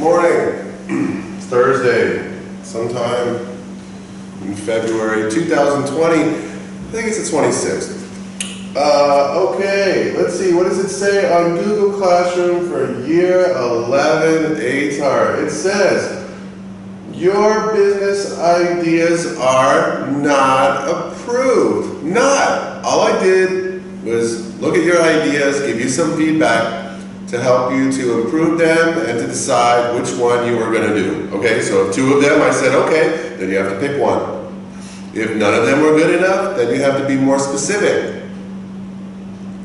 morning. It's Thursday, sometime in February 2020. I think it's the 26th. Okay, let's see. What does it say on Google Classroom for Year 11 ATAR? It says, your business ideas are not approved. Not. All I did was look at your ideas, give you some feedback to help you to improve them and to decide which one you were going to do. Okay, so if 2 of them, I said, okay, then you have to pick one. If none of them were good enough, then you have to be more specific.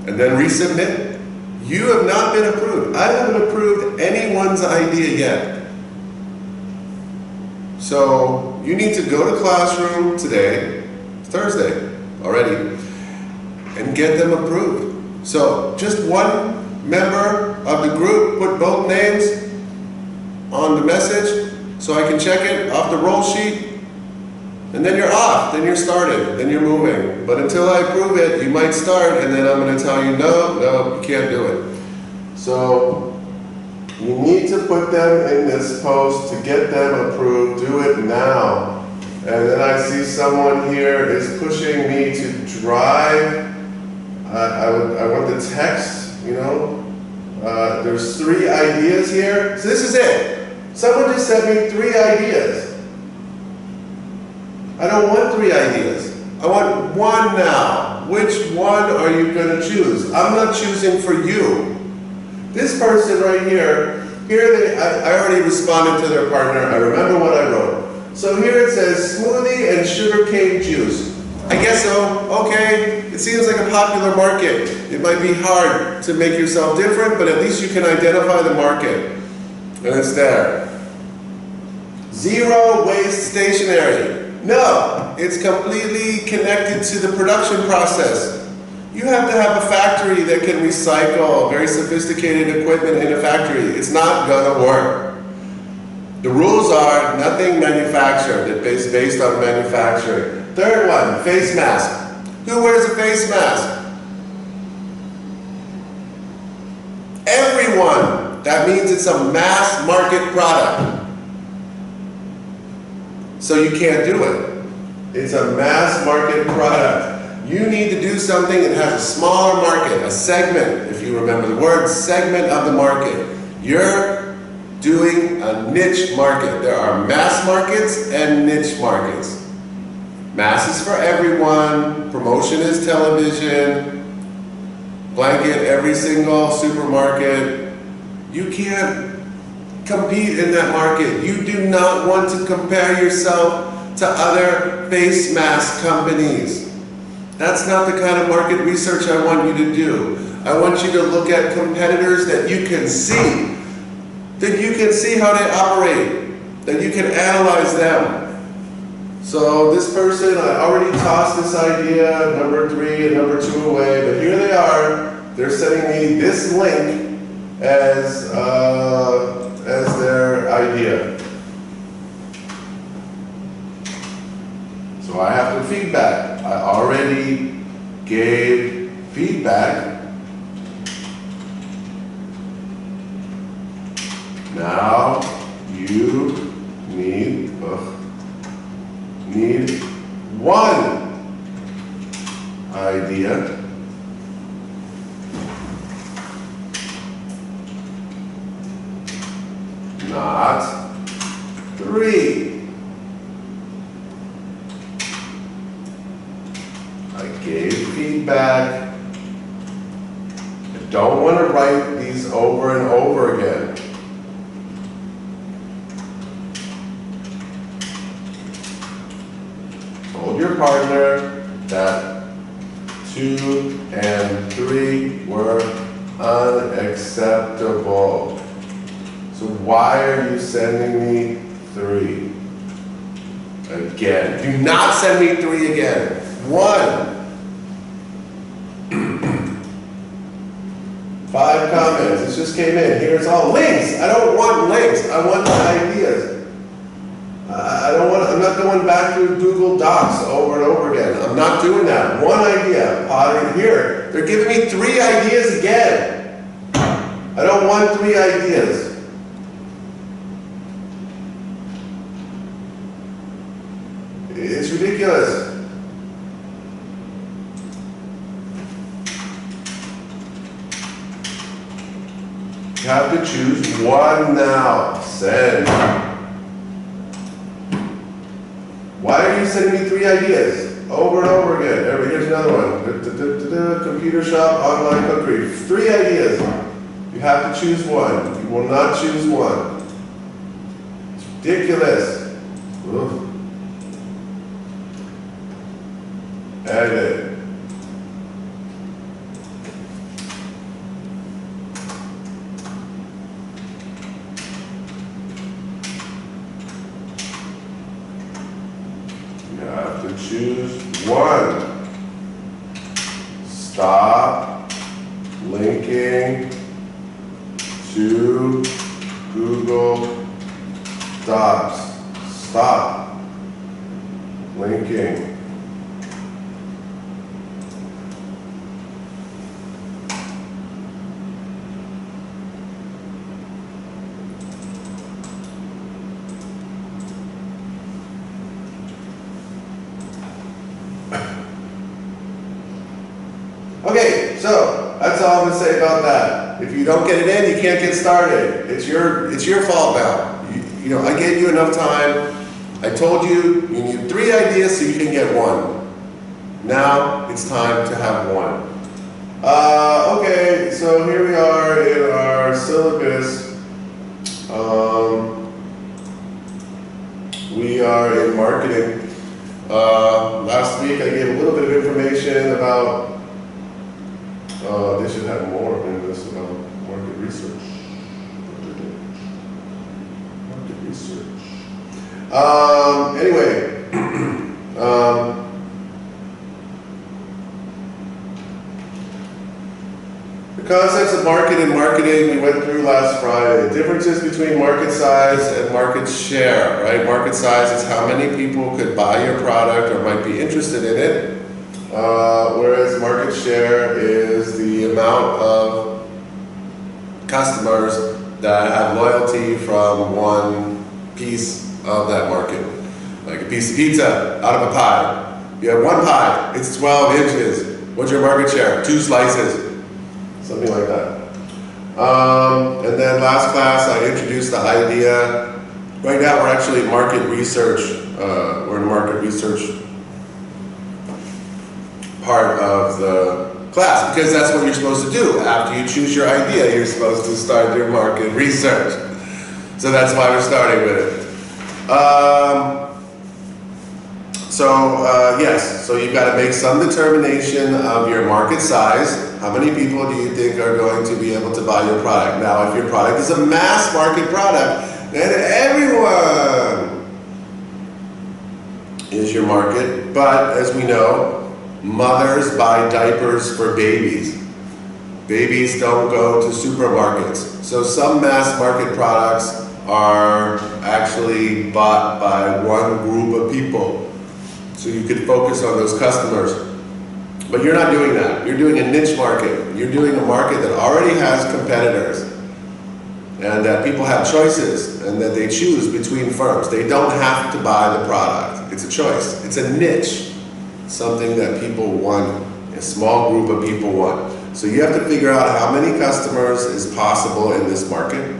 And then resubmit. You have not been approved. I haven't approved anyone's idea yet. So you need to go to Classroom today, it's Thursday already, and get them approved. So just one member of the group put both names on the message so I can check it off the roll sheet, and then you're off, then you're started, then you're moving. But until I approve it, you might start, and then I'm going to tell you, no, you can't do it. So you need to put them in this post to get them approved. Do it now. And then I see someone here is pushing me to drive. I want the text, you know. There's 3 ideas here. So this is it. Someone just sent me 3 ideas. I don't want 3 ideas. I want 1 now. Which one are you going to choose? I'm not choosing for you. This person right here, I already responded to their partner. I remember what I wrote. So here it says smoothie and sugarcane juice. I guess so. Okay. It seems like a popular market. It might be hard to make yourself different, but at least you can identify the market. And it's there. Zero waste stationery. No, it's completely connected to the production process. You have to have a factory that can recycle very sophisticated equipment in a factory. It's not gonna work. The rules are nothing manufactured. It's based on manufacturing. 3rd one, face mask. Who wears a face mask? Everyone. That means it's a mass market product. So you can't do it. It's a mass market product. You need to do something that has a smaller market, a segment, if you remember the word, segment of the market. You're doing a niche market. There are mass markets and niche markets. Mass is for everyone, promotion is television, blanket every single supermarket. You can't compete in that market. You do not want to compare yourself to other face mask companies. That's not the kind of market research I want you to do. I want you to look at competitors that you can see how they operate, that you can analyze them. So this person, I already tossed this idea, number 3 and number 2 away, but here they are. They're sending me this link as their idea. So I have to feedback. I already gave feedback. Now you need 1 idea. Not 3. I gave feedback. I don't want to write these over and over again. Told your partner that 2 and 3 were unacceptable. So why are you sending me 3? Again. Do not send me 3 again. 1. 5 comments. This just came in. Here it's all links. I don't want links. I want ideas. I'm not going back through Google Docs over and over again. I'm not doing that. 1 idea. Pottery here. They're giving me 3 ideas again. I don't want 3 ideas. It's ridiculous. You have to choose one now. Send. Why are you sending me 3 ideas? Over and over again. Here's another one. Computer shop, online cookery. 3 ideas. You have to choose one. You will not choose one. It's ridiculous. Ugh. Edit. You have to choose one. Stop linking to Google Docs. Stop linking. Okay, so that's all I'm going to say about that. If you don't get it in, you can't get started. It's your fault now. You know, I gave you enough time. I told you you need 3 ideas so you can get 1. Now it's time to have 1. Okay, so here we are in our syllabus. We are in marketing. Last week I gave a little bit of information about they should have more in this about market research. Market research. Anyway, the concepts of market and marketing we went through last Friday. Differences between market size and market share, right? Market size is how many people could buy your product or might be interested in it. Whereas market share is the amount of customers that have loyalty from one piece of that market. Like a piece of pizza out of a pie. You have 1 pie, it's 12 inches. What's your market share? 2 slices. Something like that. And then last class I introduced the idea. Right now we're actually in market research. We're in market research part of the class, because that's what you're supposed to do. After you choose your idea, you're supposed to start your market research. So that's why we're starting with it. Yes, so you've got to make some determination of your market size. How many people do you think are going to be able to buy your product? Now, if your product is a mass market product, then everyone is your market. But as we know, mothers buy diapers for babies. Babies don't go to supermarkets. So some mass market products are actually bought by one group of people. So you can focus on those customers. But you're not doing that. You're doing a niche market. You're doing a market that already has competitors. And that people have choices and that they choose between firms. They don't have to buy the product. It's a choice. It's a niche. Something that people want, a small group of people want. So you have to figure out how many customers is possible in this market.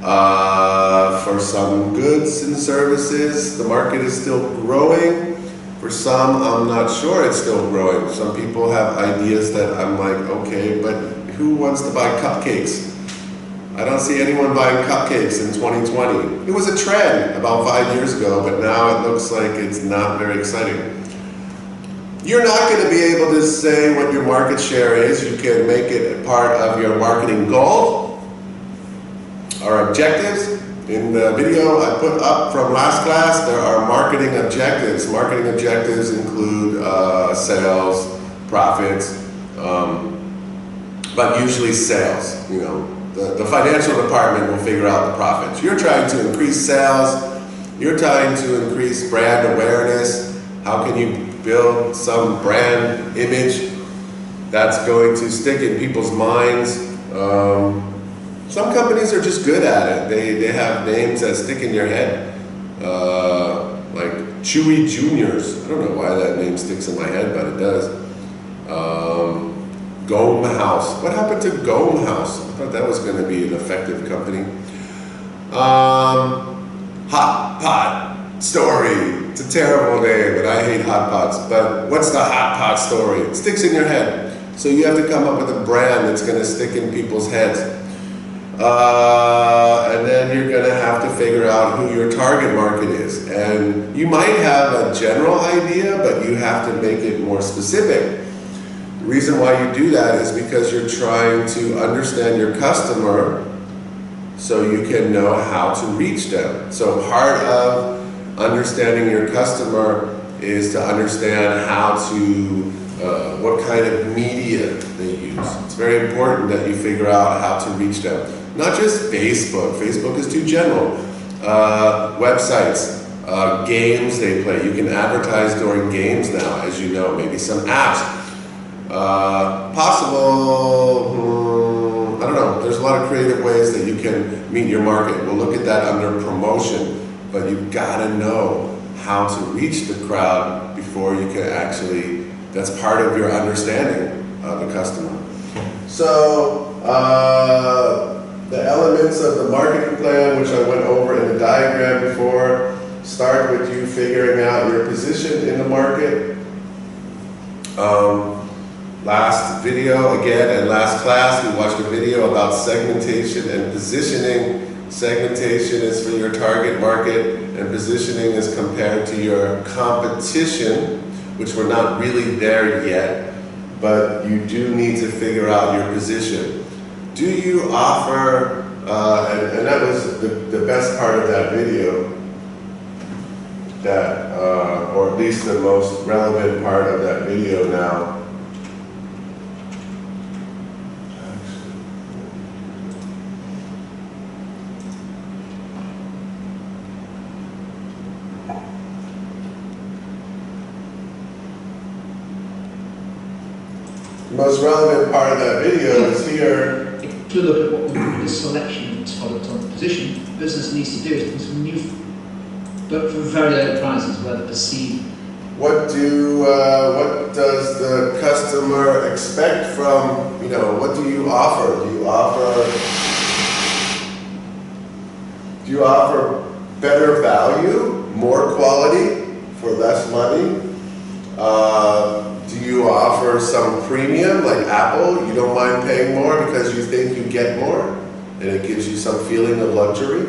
For some goods and services, the market is still growing. For some, I'm not sure it's still growing. Some people have ideas that I'm like, okay, but who wants to buy cupcakes? I don't see anyone buying cupcakes in 2020. It was a trend about 5 years ago, but now it looks like it's not very exciting. You're not going to be able to say what your market share is. You can make it a part of your marketing goal or objectives. In the video I put up from last class, there are marketing objectives. Marketing objectives include sales, profits, but usually sales. You know, the financial department will figure out the profits. You're trying to increase sales. You're trying to increase brand awareness. How can you build some brand image that's going to stick in people's minds? Some companies are just good at it. They have names that stick in your head, like Chewy Juniors. I don't know why that name sticks in my head, but it does. Gome House. What happened to Gome House? I thought that was going to be an effective company. Hot Pot Story. It's a terrible name, but I hate hot pots. But what's the hot pot story? It sticks in your head. So you have to come up with a brand that's going to stick in people's heads. And then you're going to have to figure out who your target market is. And you might have a general idea, but you have to make it more specific. The reason why you do that is because you're trying to understand your customer so you can know how to reach them. So part of understanding your customer is to understand how to, what kind of media they use. It's very important that you figure out how to reach them. Not just Facebook. Facebook is too general. Websites, games they play. You can advertise during games now, as you know, maybe some apps. Possible, I don't know, there's a lot of creative ways that you can meet your market. We'll look at that under promotion, but you've got to know how to reach the crowd before you can actually, that's part of your understanding of the customer. So, the elements of the marketing plan, which I went over in the diagram before, start with you figuring out your position in the market. Last video, again, and last class, we watched a video about segmentation and positioning. Segmentation is for your target market, and positioning is compared to your competition, which we're not really there yet, but you do need to figure out your position. Do you offer, and that was the best part of that video, that, or at least the most relevant part of that video now. The most relevant part of that video is here. To look at what we call the selection of product on the position, the business needs to do is some new, but for very low prices, where the perceived. What does the customer expect from, you know, what do you offer? Do you offer better value, more quality for less money? Do you offer some premium, like Apple? You don't mind paying more because you think you get more, and it gives you some feeling of luxury.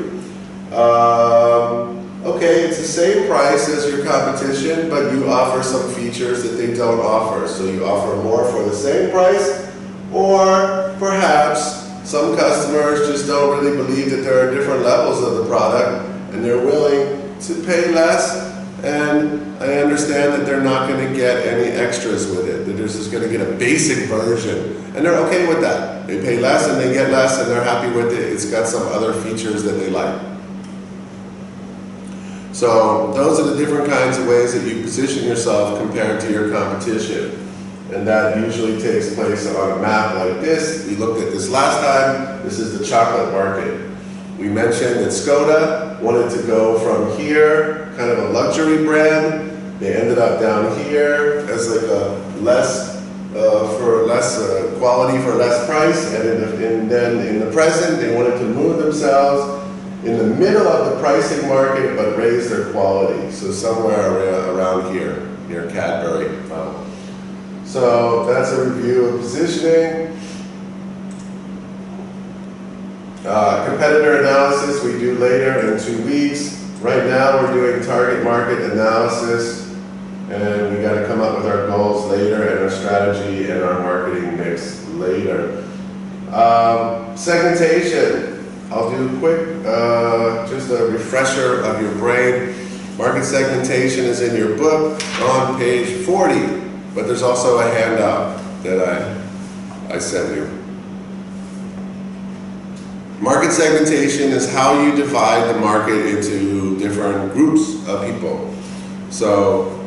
Okay, it's the same price as your competition, but you offer some features that they don't offer. So you offer more for the same price, or perhaps some customers just don't really believe that there are different levels of the product, and they're willing to pay less. And I understand that they're not going to get any extras with it. They're just going to get a basic version. And they're okay with that. They pay less and they get less and they're happy with it. It's got some other features that they like. So those are the different kinds of ways that you position yourself compared to your competition. And that usually takes place on a map like this. We looked at this last time. This is the chocolate market. We mentioned that Skoda wanted to go from here, kind of a luxury brand. They ended up down here as like a less, for less quality for less price. And then in the present, they wanted to move themselves in the middle of the pricing market, but raise their quality. So somewhere around here, near Cadbury. So that's a review of positioning. Competitor analysis we do later in 2 weeks. Right now we're doing target market analysis, and we got to come up with our goals later and our strategy and our marketing mix later. Segmentation. I'll do quick, just a refresher of your brain. Market segmentation is in your book on page 40, but there's also a handout that I sent you. Market segmentation is how you divide the market into different groups of people. So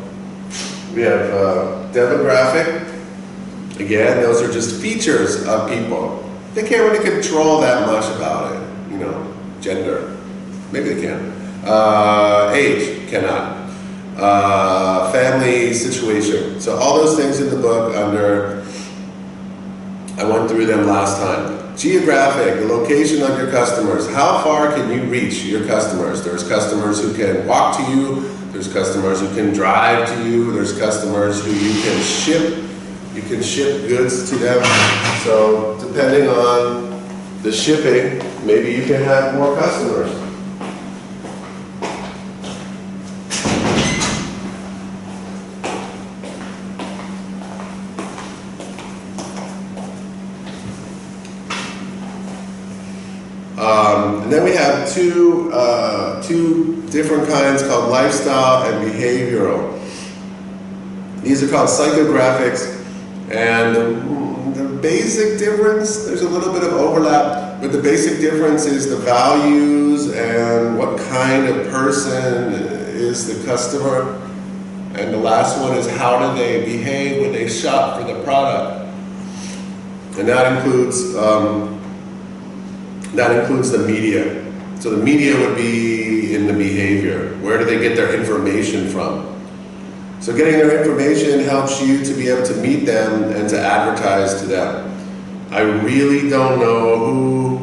we have demographic. Again, those are just features of people. They can't really control that much about it. You know, gender, maybe they can. Age, cannot. family situation. So all those things in the book I went through them last time. Geographic, the location of your customers. How far can you reach your customers? There's customers who can walk to you. There's customers who can drive to you. There's customers who you can ship. You can ship goods to them. So depending on the shipping, maybe you can have more customers. And then we have two different kinds called lifestyle and behavioral. These are called psychographics, and the basic difference, there's a little bit of overlap, but the basic difference is the values and what kind of person is the customer. And the last one is how do they behave when they shop for the product. And that includes the media. So the media would be in the behavior. Where do they get their information from? So getting their information helps you to be able to meet them and to advertise to them. I really don't know who,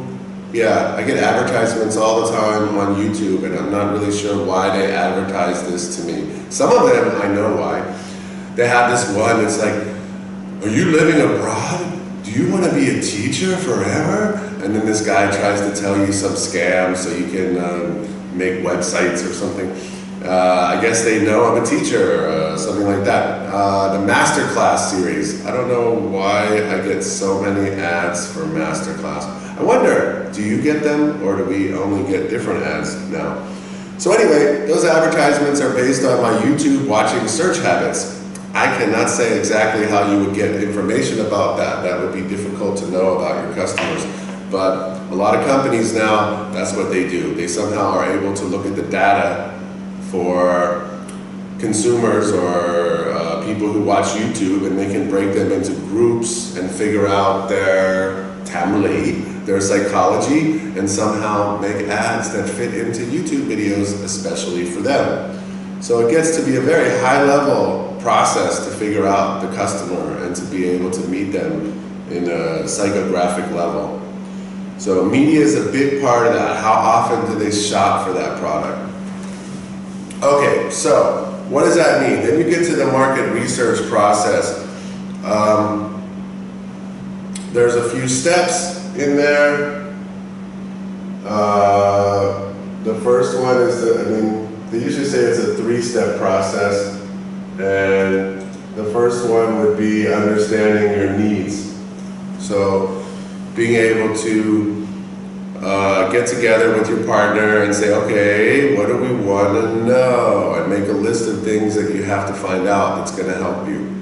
I get advertisements all the time on YouTube, and I'm not really sure why they advertise this to me. Some of them, I know why. They have this one, it's like, are you living abroad? Do you want to be a teacher forever? And then this guy tries to tell you some scam so you can make websites or something. I guess they know I'm a teacher, something like that. The Masterclass series. I don't know why I get so many ads for Masterclass. I wonder, do you get them or do we only get different ads now? So anyway, those advertisements are based on my YouTube watching search habits. I cannot say exactly how you would get information about that. That would be difficult to know about your customers. But a lot of companies now, that's what they do. They somehow are able to look at the data for consumers or people who watch YouTube, and they can break them into groups and figure out their tamale, their psychology, and somehow make ads that fit into YouTube videos, especially for them. So it gets to be a very high-level process to figure out the customer and to be able to meet them in a psychographic level. So media is a big part of that. How often do they shop for that product? Okay, so what does that mean? Then you get to the market research process. There's a few steps in there. The first one is, they usually say it's a 3-step process. And the first one would be understanding your needs. So being able to get together with your partner and say, okay, what do we want to know? And make a list of things that you have to find out that's going to help you.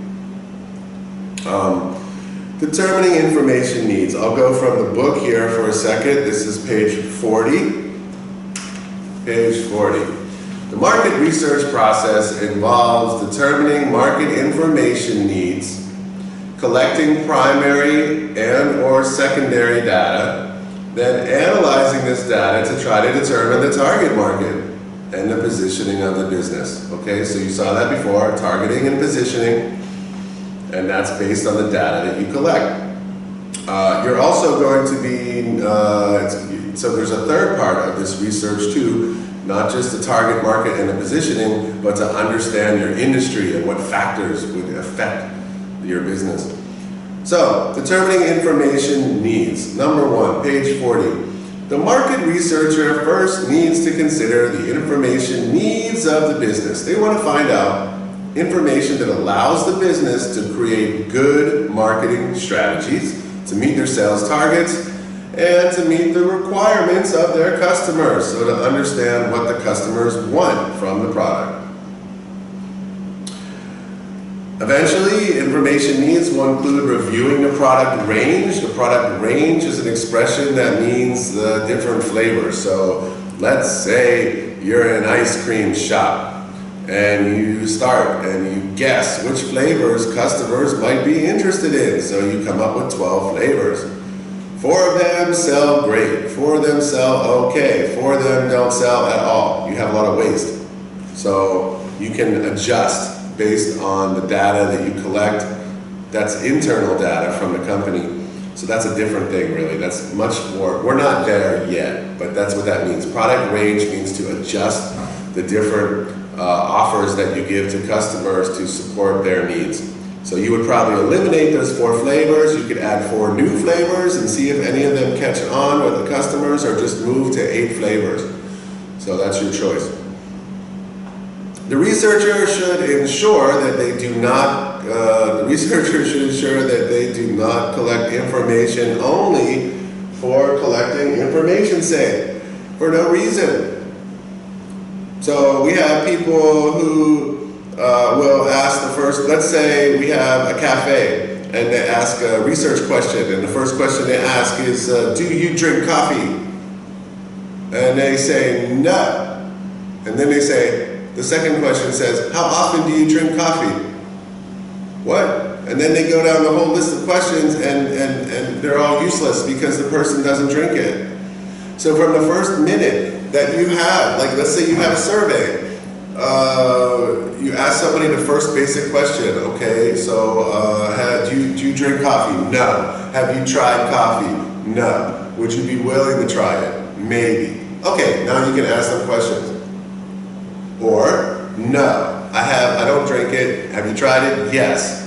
Determining information needs. I'll go from the book here for a second. This is page 40. Page 40. The market research process involves determining market information needs, collecting primary and or secondary data, then analyzing this data to try to determine the target market and the positioning of the business. Okay, so you saw that before, targeting and positioning, and that's based on the data that you collect. You're also going to be, so there's a third part of this research too, not just the target market and the positioning, but to understand your industry and what factors would affect your business. So, determining information needs. Number 1, page 40. The market researcher first needs to consider the information needs of the business. They want to find out information that allows the business to create good marketing strategies, to meet their sales targets, and to meet the requirements of their customers, so to understand what the customers want from the product. Eventually, information needs will include reviewing the product range. The product range is an expression that means the different flavors. So let's say you're in an ice cream shop and you start and you guess which flavors customers might be interested in. So you come up with 12 flavors. 4 of them sell great, 4 of them sell okay, 4 of them don't sell at all. You have a lot of waste. So you can adjust based on the data that you collect. That's internal data from the company. So that's a different thing, really. That's much more, we're not there yet, but that's what that means. Product range means to adjust the different offers that you give to customers to support their needs. So you would probably eliminate those 4 flavors. You could add 4 new flavors and see if any of them catch on with the customers, or just move to 8 flavors. So that's your choice. The researcher should ensure that they do not collect information only for collecting information's sake, for no reason. So we have people who will ask the first, let's say we have a cafe and they ask a research question, and the first question they ask is, do you drink coffee? And they say no. And then they say, the second question says, how often do you drink coffee? What? And then they go down the whole list of questions, and they're all useless because the person doesn't drink it. So from the first minute that you have, like let's say you have a survey, you ask somebody the first basic question, okay, so do you drink coffee? No. Have you tried coffee? No. Would you be willing to try it? Maybe. Okay, now you can ask them questions. Or, no, I don't drink it. Have you tried it? Yes.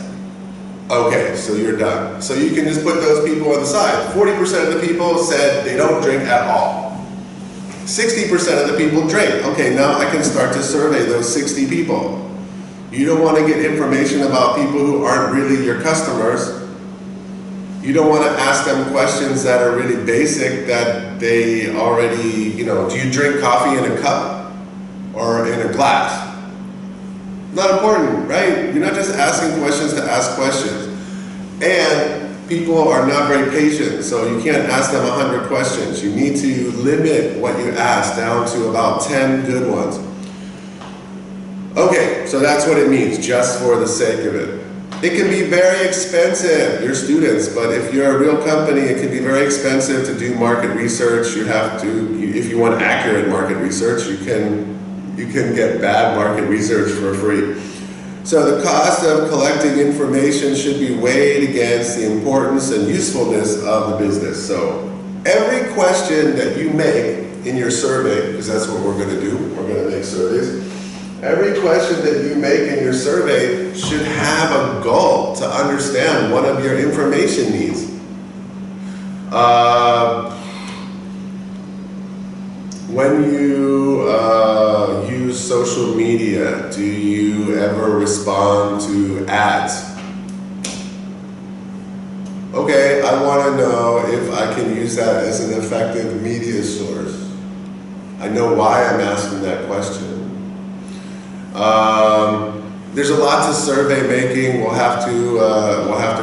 Okay, so you're done. So you can just put those people on the side. 40% of the people said they don't drink at all. 60% of the people drink. Okay, now I can start to survey those 60 people. You don't want to get information about people who aren't really your customers. You don't want to ask them questions that are really basic, that they already, do you drink coffee in a cup or in a glass? Not important, right? You're not just asking questions to ask questions. And people are not very patient, so you can't ask them 100 questions. You need to limit what you ask down to about 10 good ones. Okay, so that's what it means, just for the sake of it. It can be very expensive, your students, but if you're a real company, it can be very expensive to do market research. You have to, if you want accurate market research, you can get bad market research for free. So the cost of collecting information should be weighed against the importance and usefulness of the business. So every question that you make in your survey, because that's what we're going to do, we're going to make surveys, every question that you make in your survey should have a goal to understand one of your information needs. When you use social media, do you ever respond to ads? Okay, I want to know if I can use that as an effective media source. I know why I'm asking that question. There's a lot to survey making. We'll have to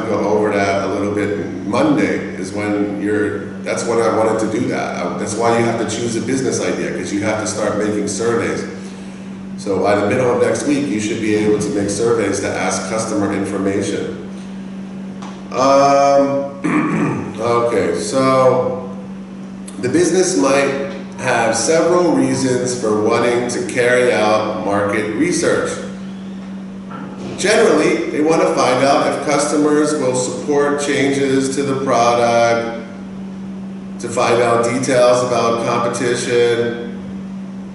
go over that a little bit. Monday is when that's when I wanted to do that. That's why you have to choose a business idea, because you have to start making surveys. So by the middle of next week, you should be able to make surveys to ask customer information. Okay, so the business might have several reasons for wanting to carry out market research. Generally, they want to find out if customers will support changes to the product, to find out details about competition,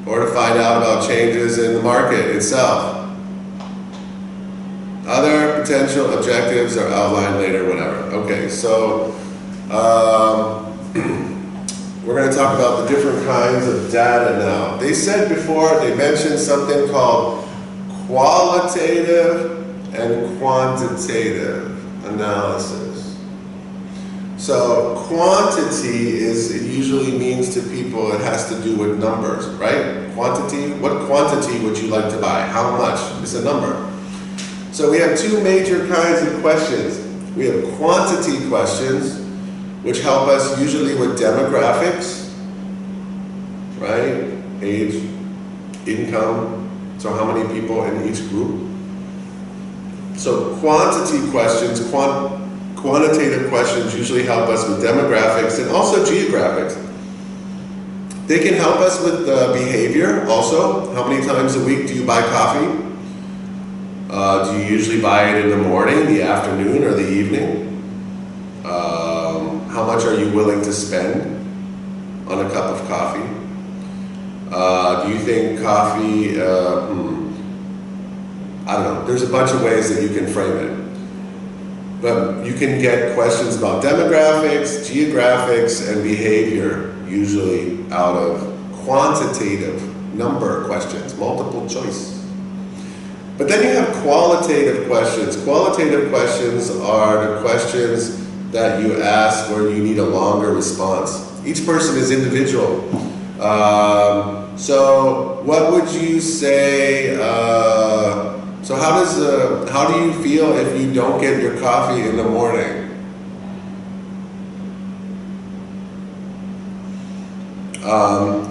or to find out about changes in the market itself. Other potential objectives are outlined later, whatever. Okay, so we're going to talk about the different kinds of data now. They said before, they mentioned something called qualitative and quantitative analysis. So quantity it usually means to people, it has to do with numbers, right? Quantity, what quantity would you like to buy? How much? It's a number. So we have 2 major kinds of questions. We have quantity questions, which help us usually with demographics, right? Age, income, so how many people in each group. So quantity questions, quantitative questions usually help us with demographics and also geographics. They can help us with behavior also. How many times a week do you buy coffee? Do you usually buy it in the morning, the afternoon, or the evening? How much are you willing to spend on a cup of coffee? Do you think coffee, I don't know, there's a bunch of ways that you can frame it. But you can get questions about demographics, geographics, and behavior, usually out of quantitative number questions, multiple choice. But then you have qualitative questions. Qualitative questions are the questions that you ask where you need a longer response. Each person is individual. So what would you say, so how do you feel if you don't get your coffee in the morning?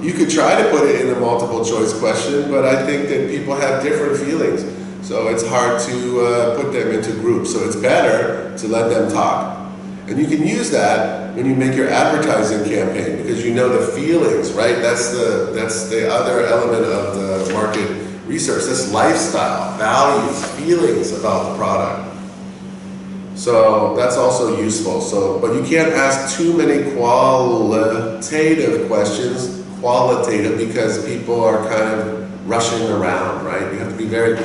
You could try to put it in a multiple choice question, but I think that people have different feelings. So it's hard to put them into groups. So it's better to let them talk. And you can use that when you make your advertising campaign because you know the feelings, right? That's the other element of the market research. That's lifestyle, values, feelings about the product. So that's also useful. So, but you can't ask too many qualitative questions, qualitative, because people are kind of rushing around, right? You have to be very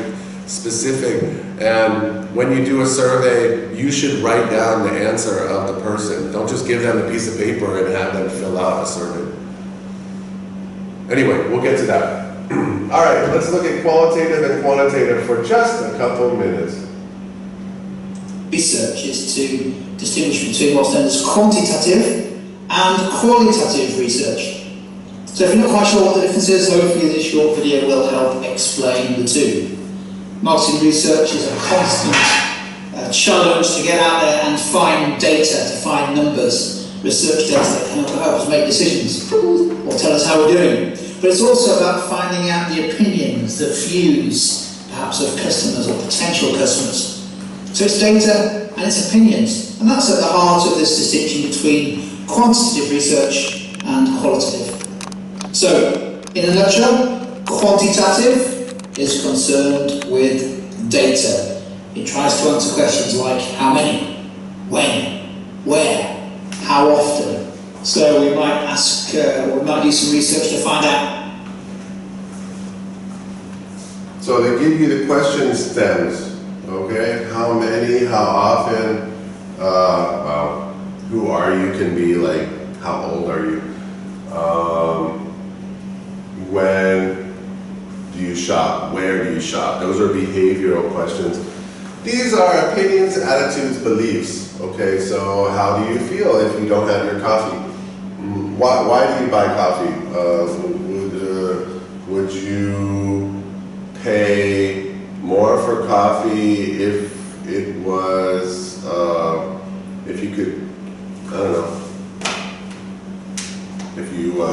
specific. And when you do a survey, you should write down the answer of the person. Don't just give them a piece of paper and have them fill out a survey. Anyway, we'll get to that. All right, let's look at qualitative and quantitative for just a couple minutes. Research is to distinguish between what's known as quantitative and qualitative research. So if you're not quite sure what the difference is, hopefully this short video will help explain the two. Marketing research is a constant challenge to get out there and find data, to find numbers, research data that can help us make decisions or tell us how we're doing. But it's also about finding out the opinions, the views, perhaps of customers or potential customers. So it's data and it's opinions, and that's at the heart of this distinction between quantitative research and qualitative. So, in a nutshell, quantitative is concerned with data. It tries to answer questions like how many, when, where, how often. So we might ask, we might do some research to find out. So they give you the question stems. Okay, how many, how often, well, who are you can be like, how old are you? When do you shop? Where do you shop? Those are behavioral questions. These are opinions, attitudes, beliefs. Okay, so how do you feel if you don't have your coffee? Why do you buy coffee? Would you pay more for coffee if it was, if you could, I don't know, if you, I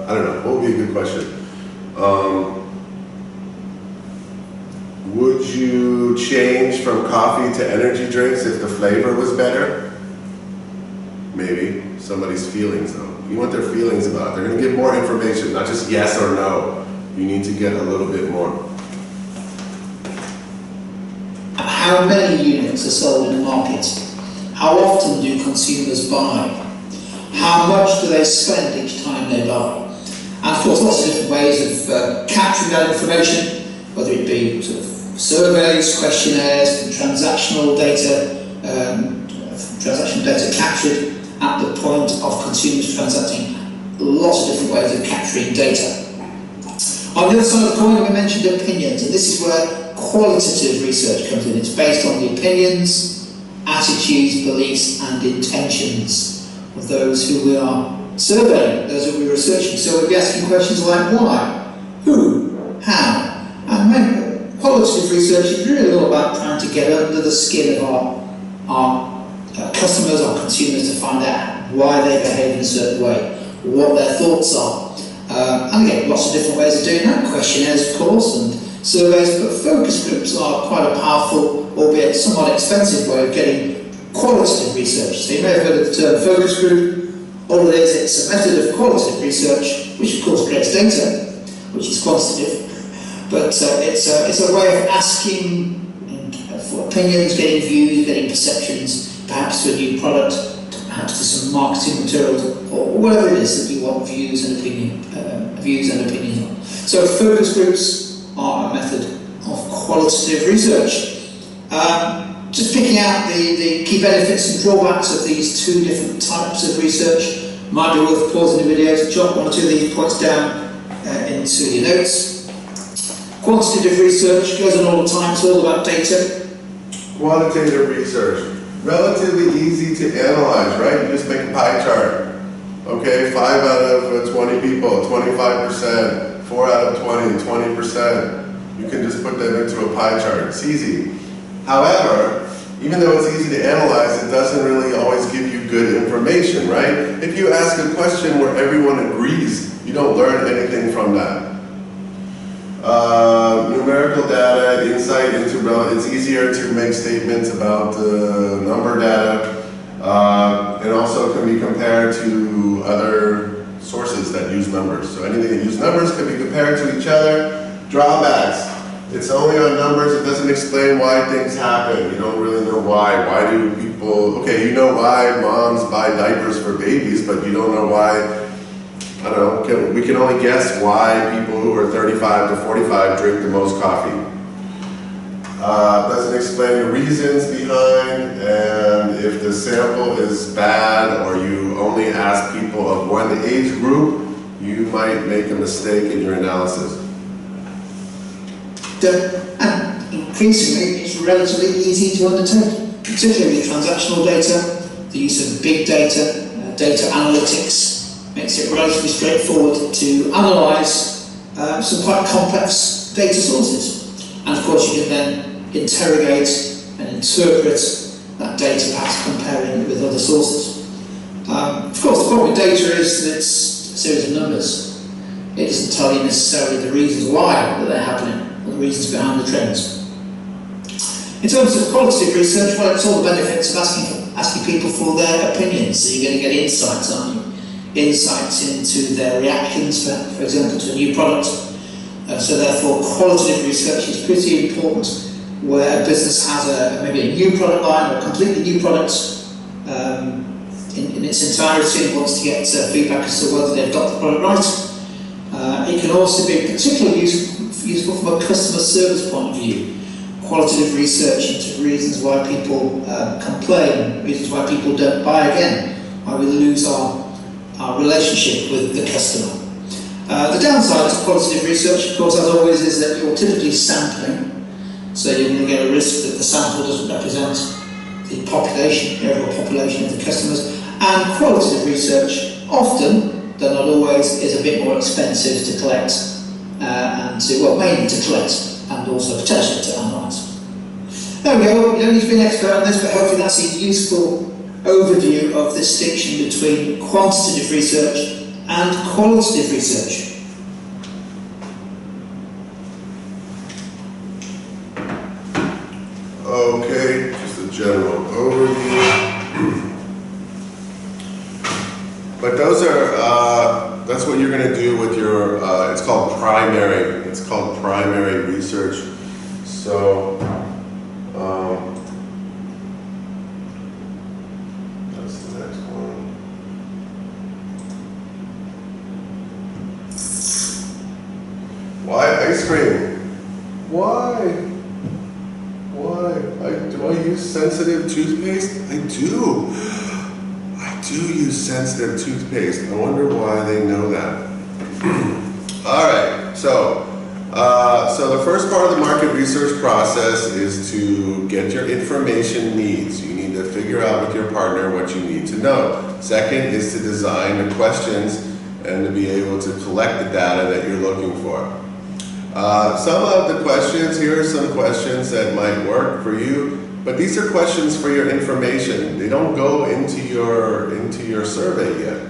don't know, what would be a good question? Would you change from coffee to energy drinks if the flavor was better? Maybe. Somebody's feelings though. You want their feelings about it. They're going to give more information, not just yes or no. You need to get a little bit more. How many units are sold in the market? How often do consumers buy? How much do they spend each time they buy? And of course, lots of different ways of capturing that information, whether it be sort of surveys, questionnaires, transactional data captured at the point of consumers transacting. Lots of different ways of capturing data. On the other side of the coin, we mentioned opinions, and this is where qualitative research comes in. It's based on the opinions, attitudes, beliefs, and intentions of those who we are surveying, those who we're researching. So we'll be asking questions like why, who, how, and qualitative research is really all about trying to get under the skin of our customers, our consumers, to find out why they behave in a certain way, what their thoughts are. And again, lots of different ways of doing that, questionnaires of course, and surveys, but focus groups are quite a powerful, albeit somewhat expensive way of getting qualitative research. So you may have heard of the term focus group. All it is, it's a method of qualitative research, which of course creates data, which is quantitative, but it's a way of asking opinions, getting views, getting perceptions, perhaps to a new product, perhaps to some marketing materials, or whatever it is that you want views and opinions on. So focus groups are a method of qualitative research. Just picking out the key benefits and drawbacks of these two different types of research. Might be worth pausing the video to jot one or two of these points down into your notes. Quantitative research goes on all the time, it's all about data. Qualitative research, relatively easy to analyze, right? You just make a pie chart. Okay, 5 out of 20 people, 25%, 4 out of 20, 20%. You can just put them into a pie chart, it's easy. However, even though it's easy to analyze, it doesn't really always give you good information, right? If you ask a question where everyone agrees, you don't learn anything from that. Numerical data, insight into, it's easier to make statements about number data. It also can be compared to other sources that use numbers. So anything that uses numbers can be compared to each other. Drawbacks. It's only on numbers, it doesn't explain why things happen. You don't really know why. Why do people, okay, you know why moms buy diapers for babies, but you don't know why, I don't know, we can only guess why people who are 35 to 45 drink the most coffee. Doesn't explain the reasons behind, and if the sample is bad or you only ask people of one age group, you might make a mistake in your analysis. And increasingly, it's relatively easy to undertake, particularly with transactional data. The use of big data, data analytics, makes it relatively straightforward to analyse some quite complex data sources. And of course, you can then interrogate and interpret that data, perhaps comparing it with other sources. Of course, the problem with data is that it's a series of numbers. It doesn't tell you necessarily the reasons why that they're happening, or the reasons behind the trends. In terms of qualitative research, well, it's all the benefits of asking people for their opinions. So you're going to get insights, aren't you? Insights into their reactions, for example, to a new product. So therefore, qualitative research is pretty important where a business has maybe a new product line or a completely new product in its entirety and wants to get feedback as to whether they've got the product right. It can also be particularly useful from a customer service point of view. Qualitative research into reasons why people complain, reasons why people don't buy again, why we lose our relationship with the customer. The downside to qualitative research, of course, as always, is that you're typically sampling, so you're going to get a risk that the sample doesn't represent the population, the overall population of the customers. And qualitative research, often, though not always, is a bit more expensive to collect mainly to collect and also potentially to analyse. There we go, you don't need to be an expert on this, but hopefully that's a useful overview of the distinction between quantitative research and qualitative research. Okay, just a general overview. But those are, that's what you're going to do with your, it's called primary. It's called primary research. So, that's the next one. Why ice cream? Why? Do I use sensitive toothpaste? I do. I do use sensitive toothpaste. I wonder why they know that. Alright, so the first part of the market research process is to get your information needs. You need to figure out with your partner what you need to know. Second is to design the questions and to be able to collect the data that you're looking for. Some of the questions, here are some questions that might work for you, but these are questions for your information. They don't go into your survey yet.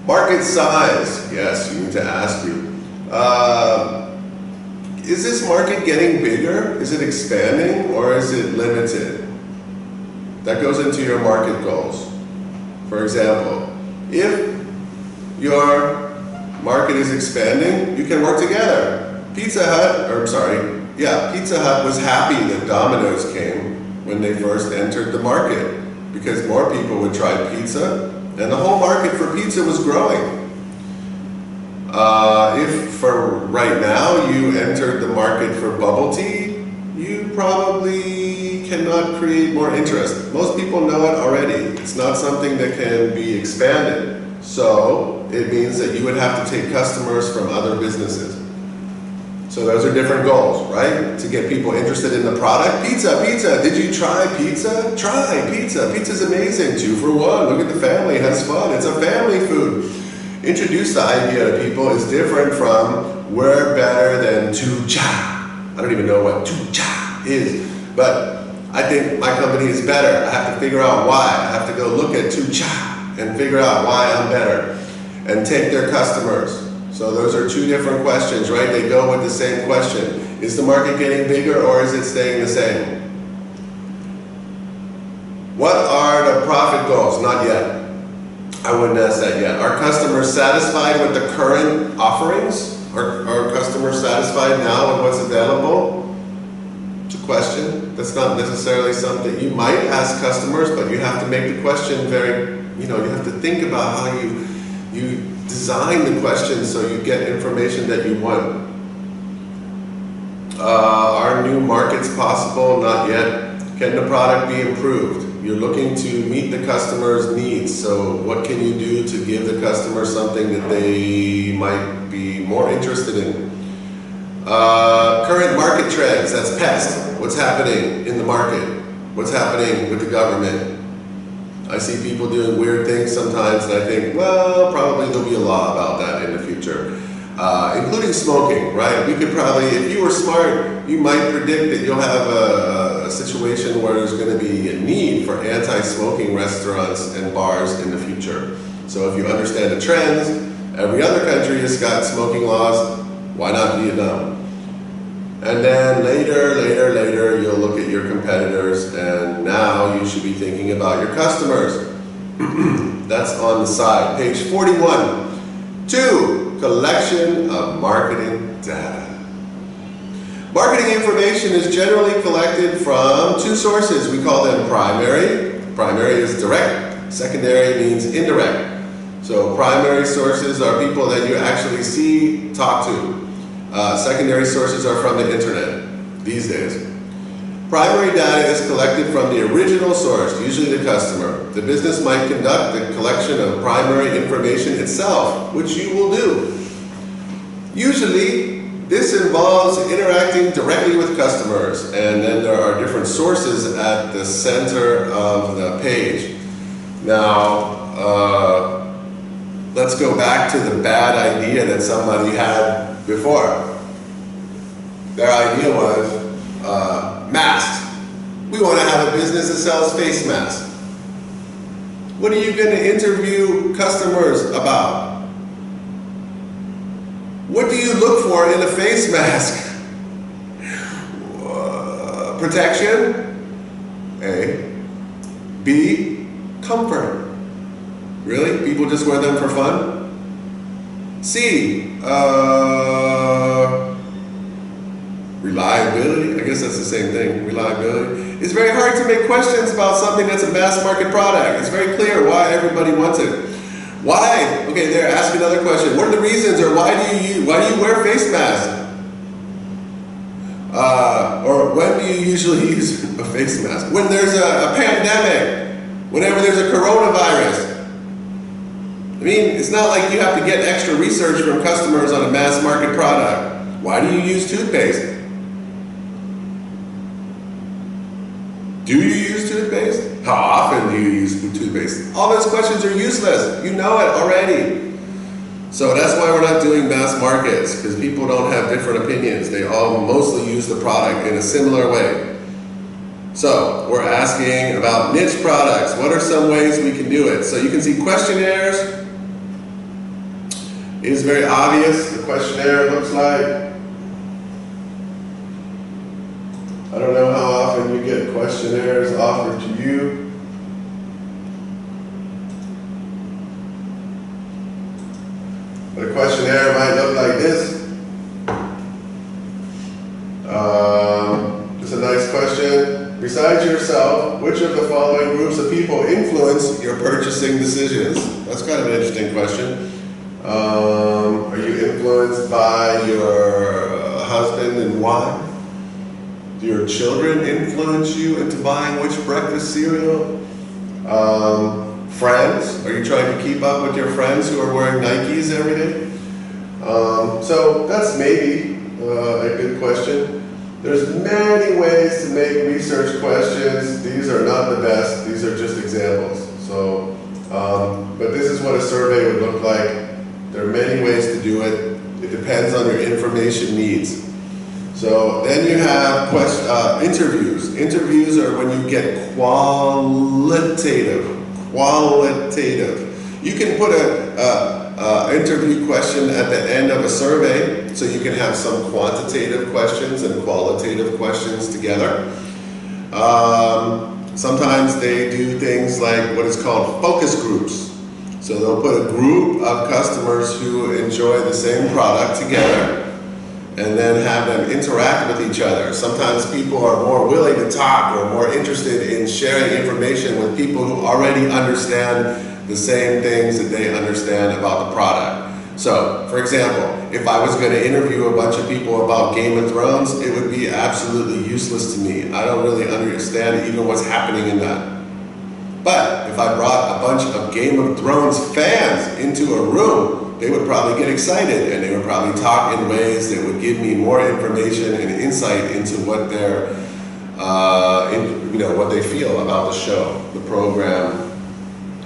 Market size, yes, you need to ask you. Is this market getting bigger? Is it expanding or is it limited? That goes into your market goals. For example, if your market is expanding, you can work together. Pizza Hut was happy that Domino's came, when they first entered the market, because more people would try pizza, and the whole market for pizza was growing. If for right now you entered the market for bubble tea, you probably cannot create more interest. Most people know it already. It's not something that can be expanded. So it means that you would have to take customers from other businesses. So those are different goals, right? To get people interested in the product. Pizza, pizza. Did you try pizza? Try pizza. Pizza's amazing. 2 for 1. Look at the family. It has fun. It's a family food. Introduce the idea to people is different from we're better than tu-cha. I don't even know what tu-cha is, but I think my company is better. I have to figure out why. I have to go look at tu-cha and figure out why I'm better and take their customers. So those are 2 different questions, right? They go with the same question. Is the market getting bigger or is it staying the same? What are the profit goals? Not yet. I wouldn't ask that yet. Are customers satisfied with the current offerings? Are customers satisfied now with what's available? It's a question. That's not necessarily something you might ask customers, but you have to make the question very, you have to think about how you design the question so you get information that you want. Are new markets possible? Not yet. Can the product be improved? You're looking to meet the customer's needs, so what can you do to give the customer something that they might be more interested in? Current market trends, that's pest. What's happening in the market? What's happening with the government? I see people doing weird things sometimes, and I think, well, probably there'll be a law about that in the future. Including smoking, right? We could probably, if you were smart, you might predict that you'll have a situation where there's going to be a need for anti-smoking restaurants and bars in the future. So if you understand the trends, every other country has got smoking laws, why not Vietnam? And then later, you'll look at your competitors, and now you should be thinking about your customers. That's on the side. Page 41. 2, collection of marketing data. Marketing information is generally collected from 2 sources. We call them primary. Primary is direct. Secondary means indirect. So primary sources are people that you actually see, talk to. Secondary sources are from the internet these days. Primary data is collected from the original source, usually the customer. The business might conduct the collection of primary information itself, which you will do. Usually, this involves interacting directly with customers, and then there are different sources at the center of the page. Now, let's go back to the bad idea that somebody had before. Their idea was masks. We want to have a business that sells face masks. What are you going to interview customers about? What do you look for in a face mask? Protection? A. B. Comfort. Really? People just wear them for fun? C. Reliability? I guess that's the same thing. Reliability. It's very hard to make questions about something that's a mass market product. It's very clear why everybody wants it. Why? Okay, they're asking another question. What are the reasons, or why do you wear face masks? Or when do you usually use a face mask? When there's a pandemic, whenever there's a coronavirus. I mean, it's not like you have to get extra research from customers on a mass market product. Why do you use toothpaste? Do you use toothpaste? How often do you use toothpaste? All those questions are useless. You know it already. So that's why we're not doing mass markets, because people don't have different opinions. They all mostly use the product in a similar way. So we're asking about niche products. What are some ways we can do it? So you can see questionnaires is very obvious. The questionnaire looks like, I don't know how often you get questionnaires offered to you. But a questionnaire might look like this. Just a nice question, besides yourself, which of the following groups of people influence your purchasing decisions? That's kind of an interesting question. Are you influenced by your husband and wife? Do your children influence you into buying which breakfast cereal? Friends? Are you trying to keep up with your friends who are wearing Nikes every day? So that's maybe a good question. There's many ways to make research questions. These are not the best. These are just examples. So, but this is what a survey would look like. There are many ways to do it. It depends on your information needs. So then you have interviews. Interviews are when you get qualitative. You can put a interview question at the end of a survey, so you can have some quantitative questions and qualitative questions together. Sometimes they do things like what is called focus groups. So they'll put a group of customers who enjoy the same product together and then have them interact with each other. Sometimes people are more willing to talk or more interested in sharing information with people who already understand the same things that they understand about the product. So, for example, if I was going to interview a bunch of people about Game of Thrones, it would be absolutely useless to me. I don't really understand even what's happening in that. But if I brought a bunch of Game of Thrones fans into a room, they would probably get excited and they would probably talk in ways that would give me more information and insight into what their, what they feel about the show, the program,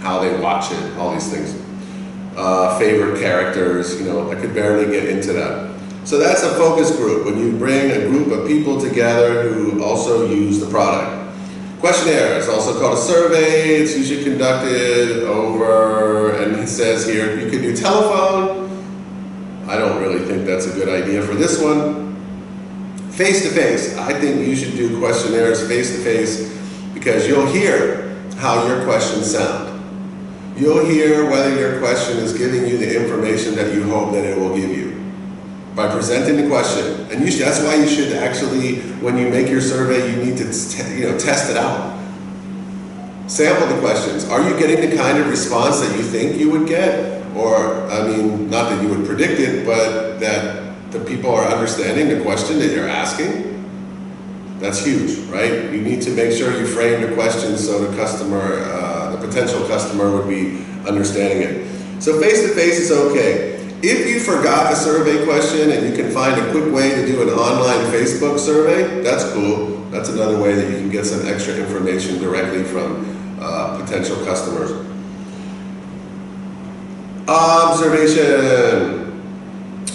how they watch it, all these things. Favorite characters, I could barely get into that. So that's a focus group, when you bring a group of people together who also use the product. Questionnaires, also called a survey. It's usually conducted over, and it says here, you can do telephone. I don't really think that's a good idea for this one. Face-to-face. I think you should do questionnaires face-to-face because you'll hear how your questions sound. You'll hear whether your question is giving you the information that you hope that it will give you by presenting the question. And that's why you should actually, when you make your survey, you need to test it out. Sample the questions. Are you getting the kind of response that you think you would get? Or, not that you would predict it, but that the people are understanding the question that you're asking? That's huge, right? You need to make sure you frame the question so the customer, the potential customer would be understanding it. So face-to-face is okay. If you forgot a survey question and you can find a quick way to do an online Facebook survey, that's cool. That's another way that you can get some extra information directly from potential customers.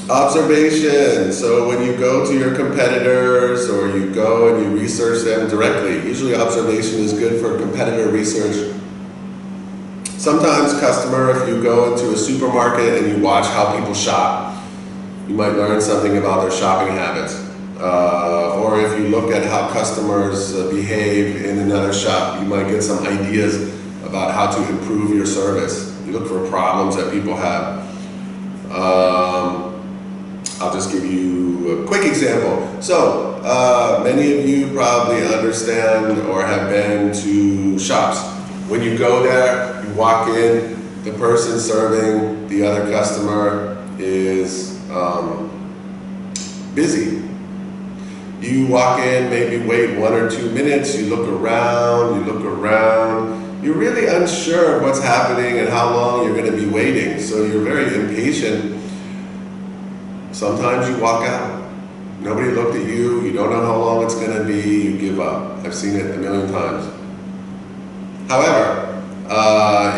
Observation. So when you go to your competitors or you go and you research them directly, usually observation is good for competitor research. Sometimes if you go into a supermarket and you watch how people shop, you might learn something about their shopping habits. Or if you look at how customers behave in another shop, you might get some ideas about how to improve your service. You look for problems that people have. I'll just give you a quick example. So, many of you probably understand or have been to shops. When you go there, you walk in, the person serving the other customer is busy. You walk in, maybe wait 1 or 2 minutes, you look around, you're really unsure of what's happening and how long you're going to be waiting, so you're very impatient. Sometimes you walk out. Nobody looked at you, you don't know how long it's going to be, you give up. I've seen it a million times. However,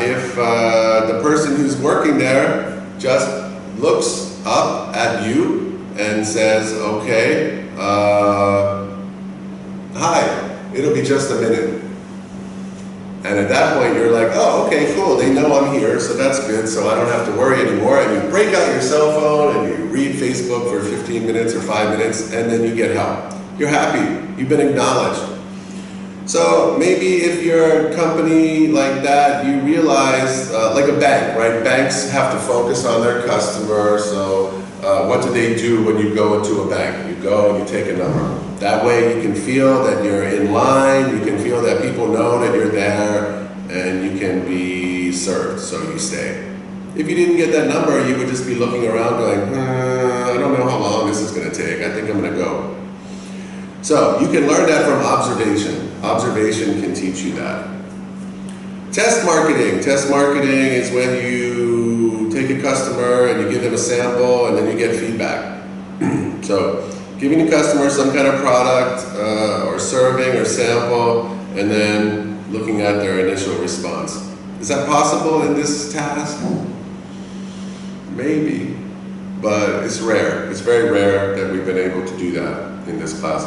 if the person who's working there just looks up at you and says, okay, hi, it'll be just a minute. And at that point you're like, oh, okay, cool, they know I'm here, so that's good, so I don't have to worry anymore. And you break out your cell phone and you read Facebook for 15 minutes or 5 minutes, and then you get help. You're happy, you've been acknowledged. So maybe if you're a company like that, you realize, like a bank, right? Banks have to focus on their customer, so what do they do when you go into a bank? You go and you take a number. That way you can feel that you're in line, you can feel that people know that you're there, and you can be served, so you stay. If you didn't get that number, you would just be looking around going, I don't know how long this is going to take, I think I'm going to go. So you can learn that from observation. Observation can teach you that. Test marketing. Test marketing is when you take a customer and you give them a sample and then you get feedback. So giving the customer some kind of product or serving or sample and then looking at their initial response. Is that possible in this task? Maybe, but it's rare. It's very rare that we've been able to do that in this class.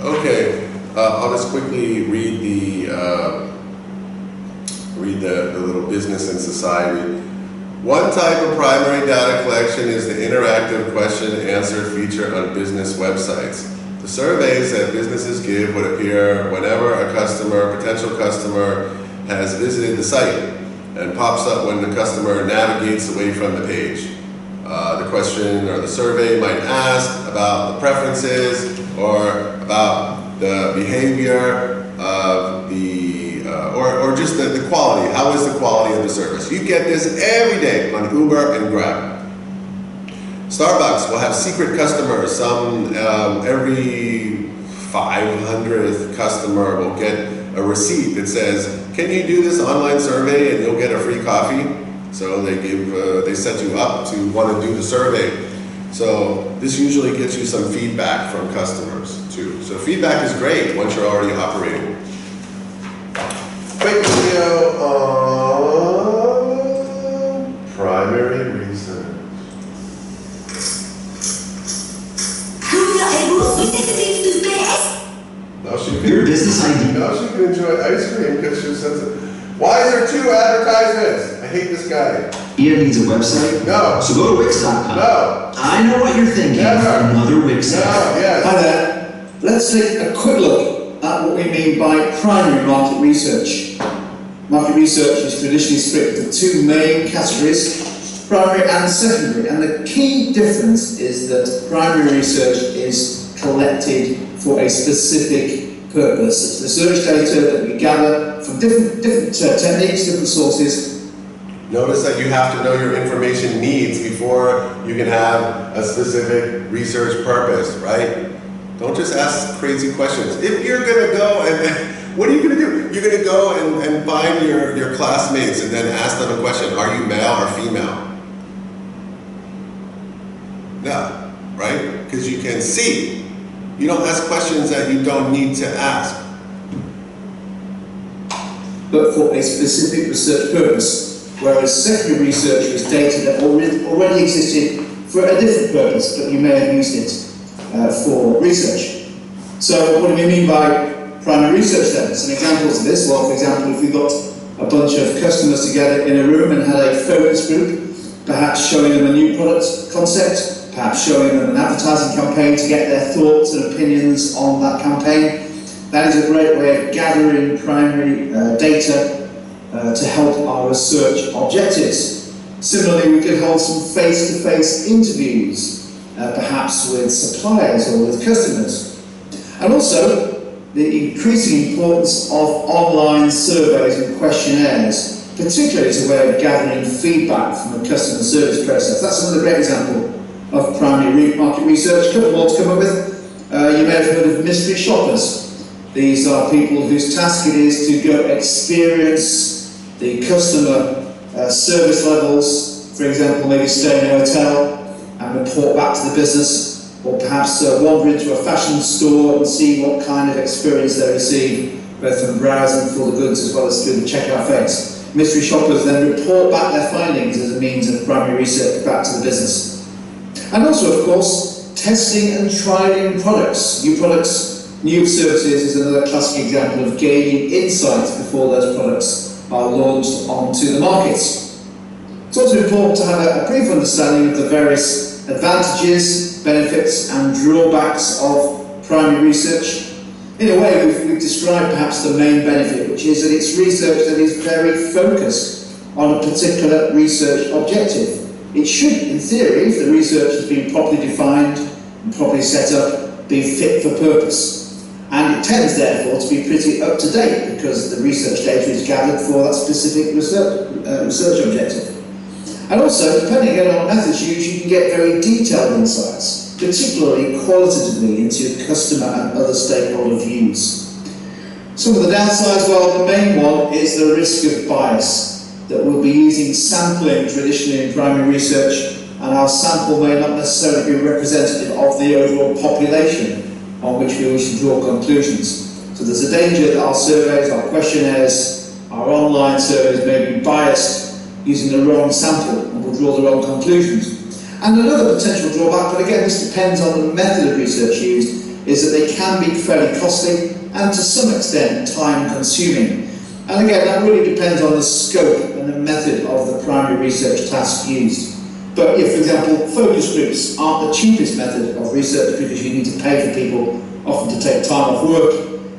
Okay, I'll just quickly read the little business and society. One type of primary data collection is the interactive question and answer feature on business websites. The surveys that businesses give would appear whenever a potential customer has visited the site and pops up when the customer navigates away from the page. The question or the survey might ask about the preferences or about the behavior of or just the quality. How is the quality of the service? You get this every day on Uber and Grab. Starbucks will have secret customers. Every 500th customer will get a receipt that says, can you do this online survey and you'll get a free coffee? So they set you up to want to do the survey. So this usually gets you some feedback from customers too. So feedback is great once you're already operating. Quick video on primary research. Now she can enjoy ice cream because she says it. Why is there 2 advertisements? I hate this guy. Ian needs a website? No. So go to Wix.com. No. I know what you're thinking. Never. Another Wix ad. No, yes. Hi there. Let's take a quick look at what we mean by primary market research. Market research is traditionally split into 2 main categories, primary and secondary. And the key difference is that primary research is collected for a specific purpose. It's research data that we gather from different techniques, different sources. Notice that you have to know your information needs before you can have a specific research purpose, right? Don't just ask crazy questions. If you're going to go and, what are you going to do? You're going to go and find your classmates and then ask them a question. Are you male or female? No, right? Because you can see. You don't ask questions that you don't need to ask. But for a specific research purpose, whereas secondary research was data that already existed for a different purpose, but you may have used it for research. So what do we mean by primary research then? Some examples of this. Well, for example, if we got a bunch of customers together in a room and had a focus group, perhaps showing them a new product concept, perhaps showing them an advertising campaign to get their thoughts and opinions on that campaign. That is a great way of gathering primary data to help our research objectives. Similarly, we could hold some face-to-face interviews, perhaps with suppliers or with customers. And also, the increasing importance of online surveys and questionnaires, particularly as a way of gathering feedback from the customer service process. That's another great example of primary market research. A couple more to come up with. You may have heard of mystery shoppers. These are people whose task it is to go experience the customer service levels, for example, maybe stay in a hotel and report back to the business, or perhaps wander into a fashion store and see what kind of experience they receive, both from browsing for the goods as well as through the checkout phase. Mystery shoppers then report back their findings as a means of primary research back to the business. And also, of course, testing and trialing products. New services is another classic example of gaining insights before those products are launched onto the market. It's also important to have a brief understanding of the various advantages, benefits and drawbacks of primary research. In a way, we've described perhaps the main benefit, which is that it's research that is very focused on a particular research objective. It should, in theory, if the research has been properly defined and properly set up, be fit for purpose. And it tends, therefore, to be pretty up to date because the research data is gathered for that specific research objective. And also, depending again on methods used, you can get very detailed insights, particularly qualitatively into customer and other stakeholder views. Some of the downsides, well, the main one is the risk of bias, that we'll be using sampling traditionally in primary research, and our sample may not necessarily be representative of the overall population on which we wish to draw conclusions. So there's a danger that our surveys, our questionnaires, our online surveys may be biased using the wrong sample and will draw the wrong conclusions. And another potential drawback, but again this depends on the method of research used, is that they can be fairly costly and to some extent time consuming. And again, that really depends on the scope and the method of the primary research task used. But if, for example, focus groups aren't the cheapest method of research because you need to pay for people often to take time off work,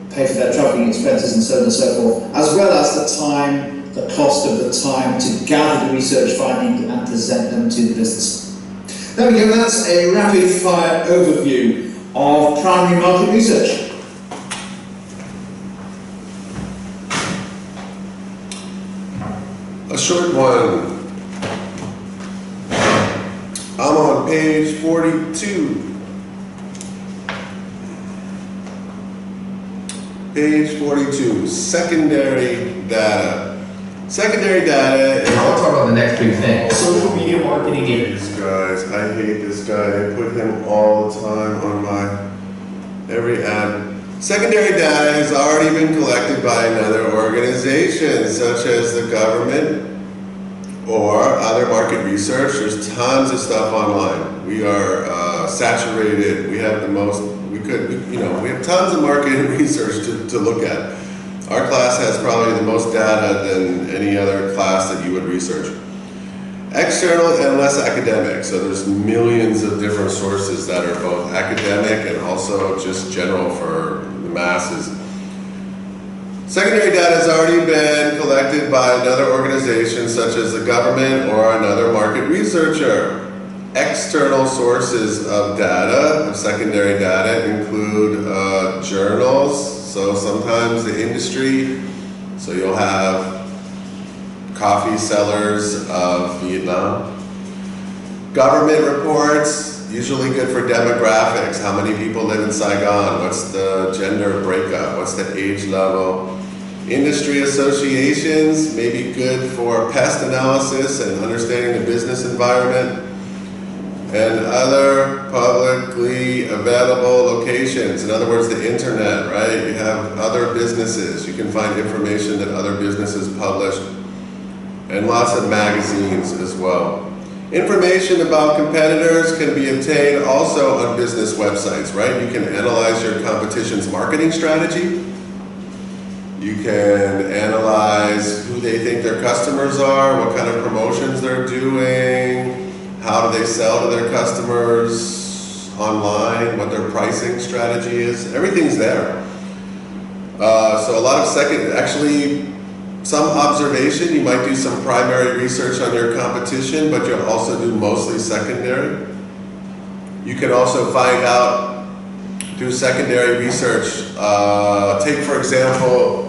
pay for their travelling expenses and so on and so forth, as well as the time, the cost of the time to gather the research findings and present them to the business. There we go, that's a rapid fire overview of primary market research. A short one. I'm on page 42. Page 42, secondary data. Secondary data is... I'll talk about the next big thing. Social media marketing is. Guys, I hate this guy. They put him all the time on my every ad. Secondary data has already been collected by another organization, such as the government or other market research. There's tons of stuff online. We are saturated. We have the most. We have tons of market research to look at. Our class has probably the most data than any other class that you would research. External and less academic, so there's millions of different sources that are both academic and also just general for the masses. Secondary data has already been collected by another organization such as the government or another market researcher. External sources of data, of secondary data, include journals, so sometimes the industry, so you'll have coffee sellers of Vietnam. Government reports, usually good for demographics, how many people live in Saigon, what's the gender breakup, what's the age level. Industry associations may be good for pest analysis and understanding the business environment. And other publicly available locations, in other words, the internet, right? You have other businesses, you can find information that other businesses publish, and lots of magazines as well. Information about competitors can be obtained also on business websites, right? You can analyze your competition's marketing strategy. You can analyze who they think their customers are, what kind of promotions they're doing, how do they sell to their customers online, what their pricing strategy is. Everything's there. So a lot of some observation. You might do some primary research on your competition, but you'll also do mostly secondary. You can also find out through secondary research. Take, for example,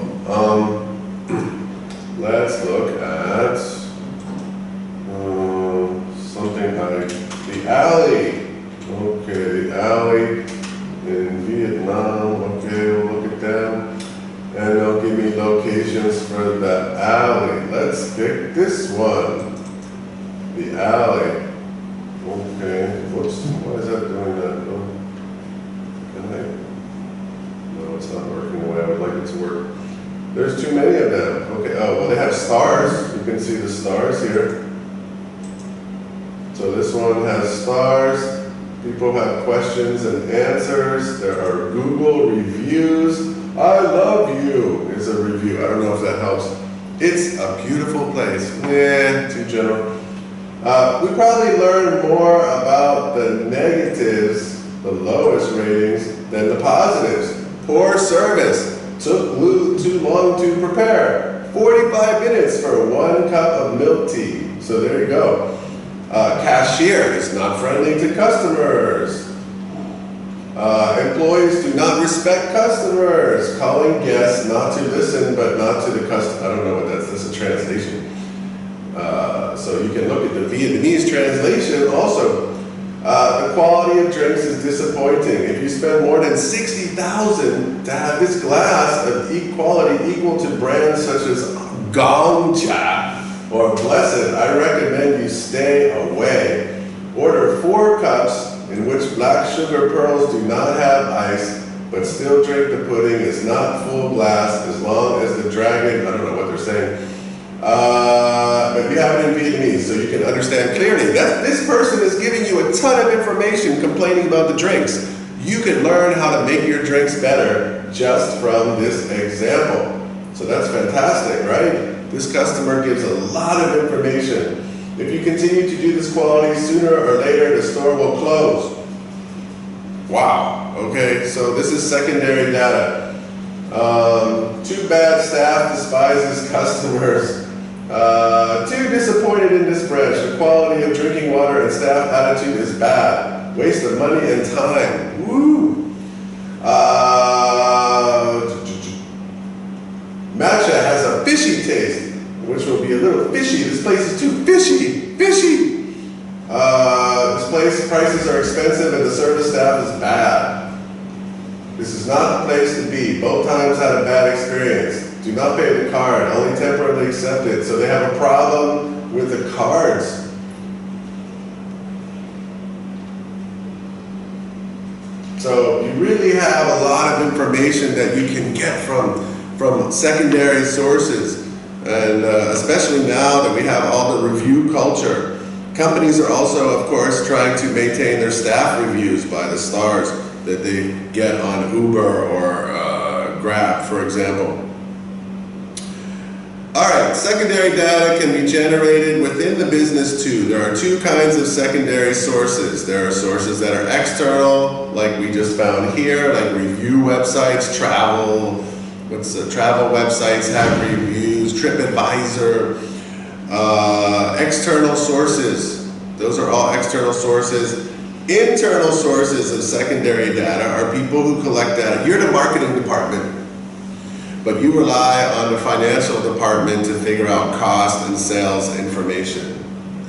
let's look at something like the alley. Okay, the alley in Vietnam. Okay, we'll look at them. And they'll give me locations for the alley. Let's pick this one. The alley. Okay, whoops, why is that doing that? No, it's not working the way I would like it to work. There's too many of them. Okay, oh, well they have stars. You can see the stars here. So this one has stars. People have questions and answers. There are Google reviews. I love you is a review. I don't know if that helps. It's a beautiful place. Too general. We probably learned more about the negatives, the lowest ratings, than the positives. Poor service. Took too long to prepare. 45 minutes for 1 cup of milk tea. So there you go. Cashier is not friendly to customers. Employees do not respect customers. Calling guests not to listen, but not to the customer. I don't know what that's a translation. So you can look at the Vietnamese translation also. The quality of drinks is disappointing. If you spend more than $60,000 to have this glass of quality equal to brands such as Gongcha or Blessed, I recommend you stay away. Order 4 cups in which black sugar pearls do not have ice, but still drink the pudding. It's not full glass as long as the dragon, I don't know what they're saying, but we have it in Vietnamese so you can understand clearly. This person is giving you a ton of information complaining about the drinks. You can learn how to make your drinks better just from this example. So that's fantastic, right? This customer gives a lot of information. If you continue to do this quality, sooner or later the store will close. Wow, okay, so this is secondary data. Too bad staff despises customers. Too disappointed in this branch. The quality of drinking water and staff attitude is bad. Waste of money and time. Woo! Matcha has a fishy taste, which will be a little fishy. This place is too fishy. Fishy! This place, prices are expensive and the service staff is bad. This is not the place to be. Both times had a bad experience. Do not pay the card, only temporarily accept it. So they have a problem with the cards. So you really have a lot of information that you can get from secondary sources. And especially now that we have all the review culture. Companies are also, of course, trying to maintain their staff reviews by the stars that they get on Uber or Grab, for example. All right, secondary data can be generated within the business too. There are 2 kinds of secondary sources. There are sources that are external, like we just found here, like review websites, travel websites have reviews, TripAdvisor. External sources, those are all external sources. Internal sources of secondary data are people who collect data. You're the marketing department, but you rely on the financial department to figure out cost and sales information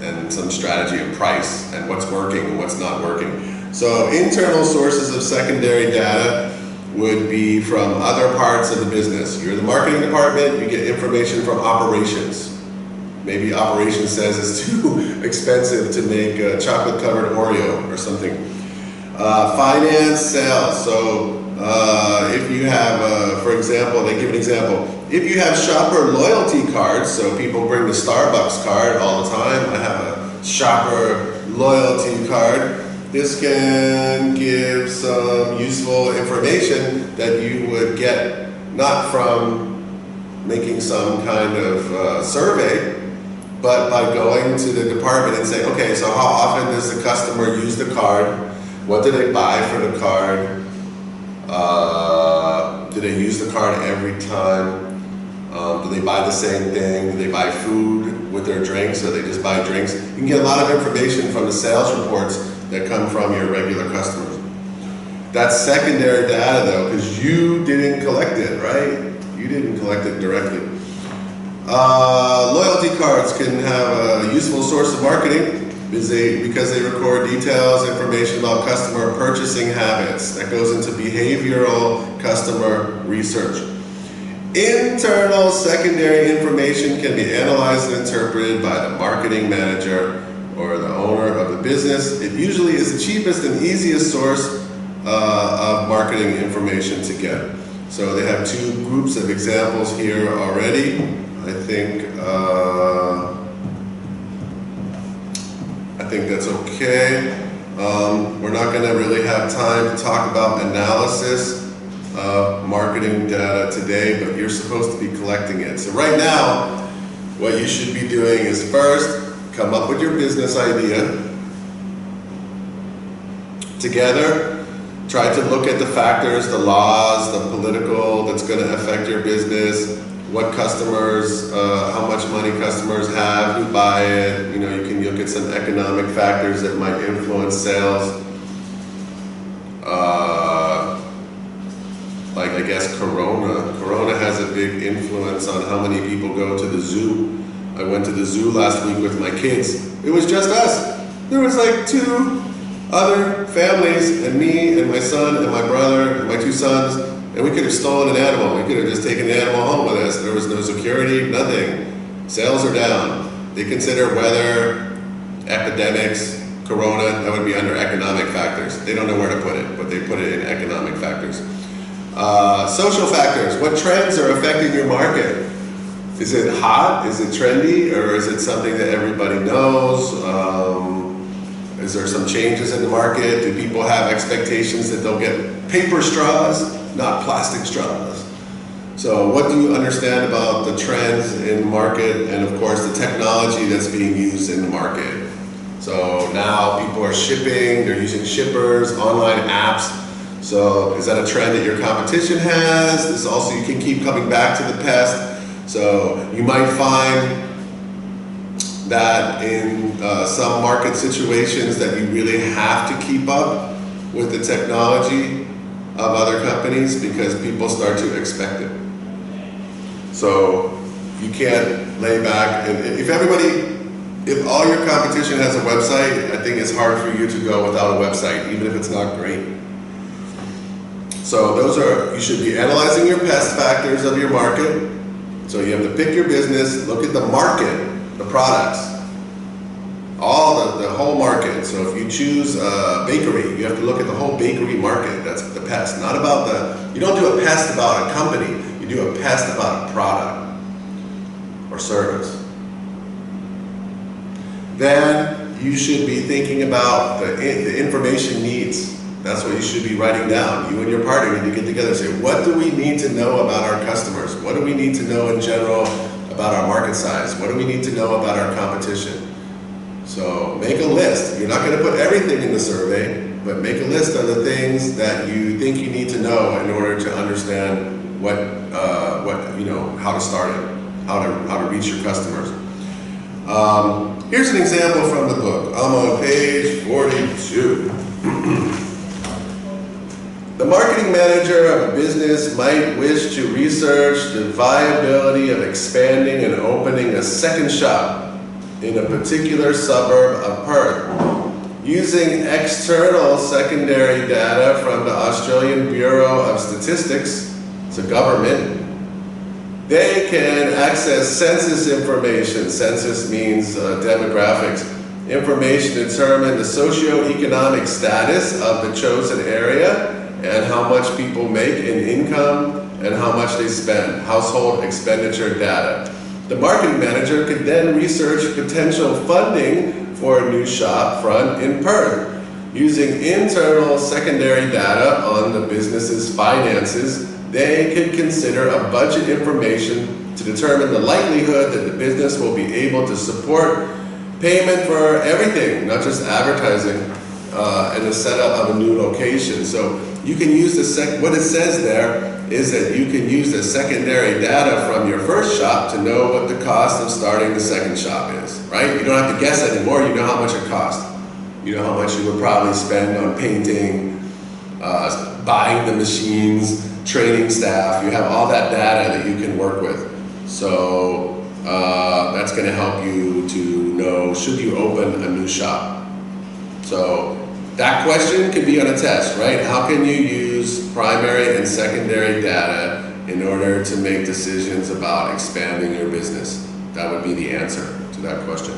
and some strategy of price and what's working and what's not working. So internal sources of secondary data would be from other parts of the business. You're the marketing department, you get information from operations. Maybe operations says it's too expensive to make a chocolate-covered Oreo or something. Finance, sales. So if you have, for example, they give an example. If you have shopper loyalty cards, so people bring the Starbucks card all the time. I have a shopper loyalty card. This can give some useful information that you would get not from making some kind of survey, but by going to the department and saying, okay, so how often does the customer use the card? What do they buy for the card? Do they use the card every time? Do they buy the same thing? Do they buy food with their drinks, or they just buy drinks? You can get a lot of information from the sales reports that come from your regular customers. That's secondary data though, because you didn't collect it, right? You didn't collect it directly. Loyalty cards can have a useful source of marketing because they record details, information about customer purchasing habits. That goes into behavioral customer research. Internal secondary information can be analyzed and interpreted by the marketing manager or the owner of the business. It usually is the cheapest and easiest source of marketing information to get. So they have 2 groups of examples here already. I think that's okay. We're not going to really have time to talk about analysis of marketing data today, but you're supposed to be collecting it. So right now, what you should be doing is first, come up with your business idea. Together, try to look at the factors, the laws, the political that's going to affect your business. what customers, how much money customers have, who buy it. You know, you can look at some economic factors that might influence sales. Like I guess Corona has a big influence on how many people go to the zoo. I went to the zoo last week with my kids. It was just us. There was like 2 other families and me and my son and my brother and my 2 sons, and we could have stolen an animal. We could have just taken the animal home with us. There was no security, nothing. Sales are down. They consider weather, epidemics, Corona, that would be under economic factors. They don't know where to put it, but they put it in economic factors. Social factors, what trends are affecting your market? Is it hot? Is it trendy? Or is it something that everybody knows? Is there some changes in the market? Do people have expectations that they'll get paper straws, not plastic straws? So what do you understand about the trends in the market, and of course the technology that's being used in the market? So now people are shipping, they're using shippers, online apps. So is that a trend that your competition has? This also, you can keep coming back to the past. So you might find that in some market situations that you really have to keep up with the technology of other companies because people start to expect it. So you can't lay back, and if all your competition has a website, I think it's hard for you to go without a website, even if it's not great. So you should be analyzing your pest factors of your market. So you have to pick your business, look at the market, the products, the whole market. So if you choose a bakery, you have to look at the whole bakery market. That's the pest, not about you don't do a pest about a company, you do a pest about a product or service. Then you should be thinking about the information needs. That's what you should be writing down. You and your partner need to get together and say, what do we need to know about our customers? What do we need to know in general about our market size? What do we need to know about our competition? So make a list. You're not going to put everything in the survey, but make a list of the things that you think you need to know in order to understand how to start it, how to reach your customers. Here's an example from the book. I'm on page 42. The marketing manager of a business might wish to research the viability of expanding and opening a second shop in a particular suburb of Perth. Using external secondary data from the Australian Bureau of Statistics, it's a government, they can access census information. Census means demographics. Information to determine the socio-economic status of the chosen area and how much people make in income and how much they spend, household expenditure data. The marketing manager could then research potential funding for a new shop front in Perth. Using internal secondary data on the business's finances, they could consider a budget information to determine the likelihood that the business will be able to support payment for everything, not just advertising, and the setup of a new location. So you can use what it says there is that you can use the secondary data from your first shop to know what the cost of starting the second shop is, right? You don't have to guess anymore, you know how much it costs. You know how much you would probably spend on painting, buying the machines, training staff. You have all that data that you can work with. So that's going to help you to know, should you open a new shop? So that question could be on a test, right? How can you use primary and secondary data in order to make decisions about expanding your business? That would be the answer to that question.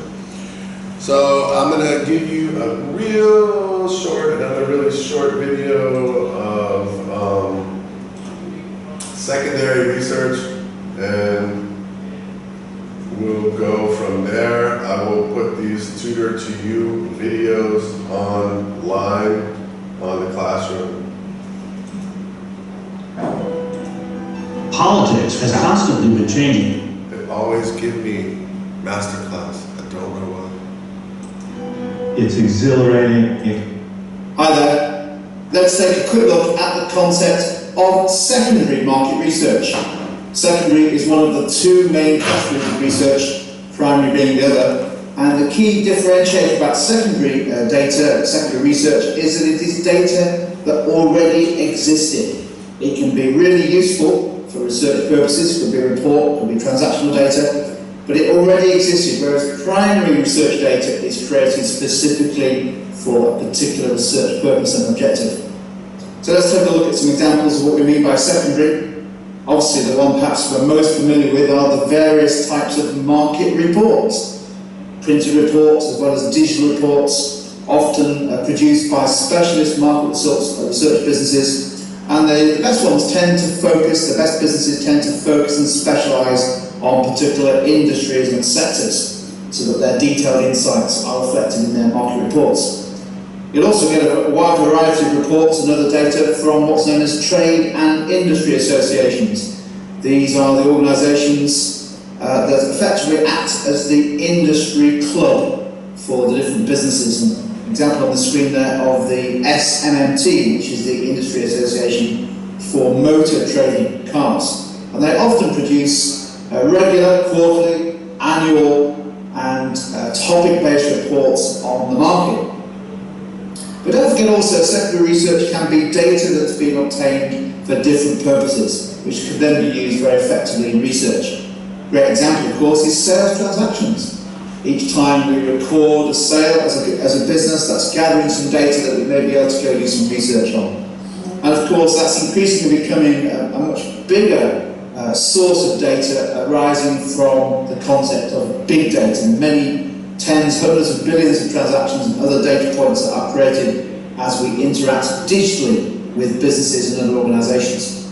So I'm going to give you another really short video of secondary research, and we'll go from there. I will put these Tutor to You videos online on the classroom. Politics has constantly been changing. They always give me masterclass. I don't know why. It's exhilarating. Hi there. Let's take a quick look at the concept of secondary market research. Secondary is one of the two main categories of research, primary being the other. And the key differentiator about secondary data, secondary research, is that it is data that already existed. It can be really useful for research purposes, it could be a report, it could be transactional data, but it already existed, whereas primary research data is created specifically for a particular research purpose and objective. So let's take a look at some examples of what we mean by secondary. Obviously, the one perhaps we're most familiar with are the various types of market reports. Printed reports as well as digital reports, often produced by specialist market research businesses. And the best ones tend to focus, the best businesses tend to focus and specialise on particular industries and sectors so that their detailed insights are reflected in their market reports. You'll also get a wide variety of reports and other data from what's known as trade and industry associations. These are the organisations that effectively act as the industry club for the different businesses. An example on the screen there of the SMMT, which is the Industry Association for Motor Trading Cars. And they often produce regular, quarterly, annual and topic-based reports on the market. But don't forget also, secondary research can be data that's been obtained for different purposes, which can then be used very effectively in research. A great example, of course, is sales transactions. Each time we record a sale as a business, that's gathering some data that we may be able to go do some research on. And of course, that's increasingly becoming a much bigger source of data arising from the concept of big data. Many tens, hundreds of billions of transactions and other data points that are created as we interact digitally with businesses and other organisations.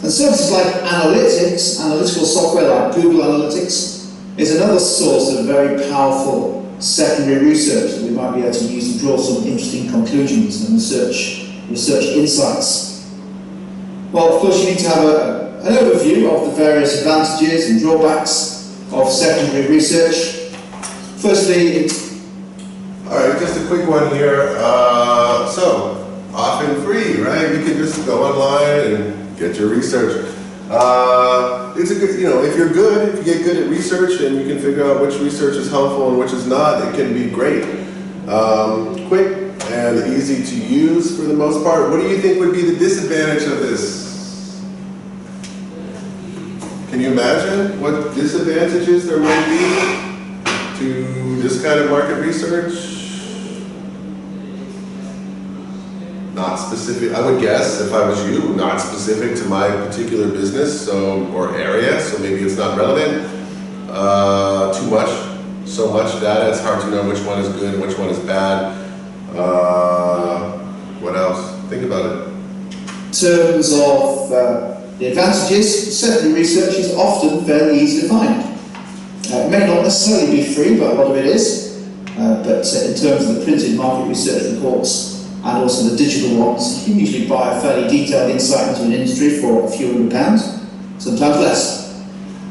And services like analytics, analytical software like Google Analytics, is another source of very powerful secondary research that we might be able to use to draw some interesting conclusions and research insights. Well, of course, you need to have an overview of the various advantages and drawbacks of secondary research. Firstly, alright, just a quick one here. So, often free, right? You can just go online and get your research. It's a good, if you're good, if you get good at research and you can figure out which research is helpful and which is not, it can be great. Quick and easy to use for the most part. What do you think would be the disadvantage of this? Can you imagine what disadvantages there might be to this kind of market research? Not specific, I would guess, if I was you, not specific to my particular business or area, so maybe it's not relevant. Too much, so much data, it's hard to know which one is good and which one is bad. What else? Think about it. in terms of the advantages, secondary research is often fairly easy to find. It may not necessarily be free, but a lot of it is. But in terms of the printed market research reports and also the digital ones, you can usually buy a fairly detailed insight into an industry for a few £100, sometimes less.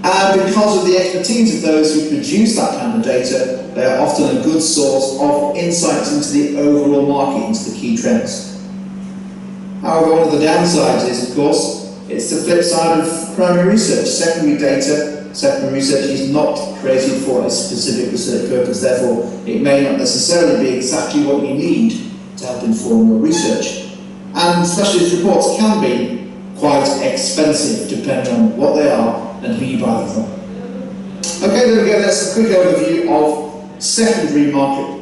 And because of the expertise of those who produce that kind of data, they are often a good source of insights into the overall market, into the key trends. However, one of the downsides is, of course, it's the flip side of primary research. Secondary data, secondary research is not created for a specific research purpose, therefore it may not necessarily be exactly what you need to help inform your research. And specialist reports can be quite expensive depending on what they are and who you buy them from. Okay, there we go, that's a quick overview of secondary market.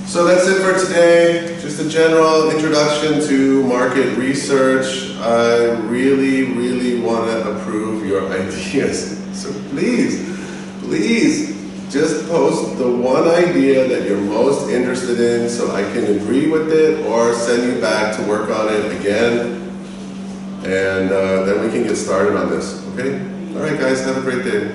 So that's it for today. Just a general introduction to market research. I really, really want to approve your ideas. So please, just post the one idea that you're most interested in so I can agree with it or send you back to work on it again. And then we can get started on this, okay? All right, guys, have a great day.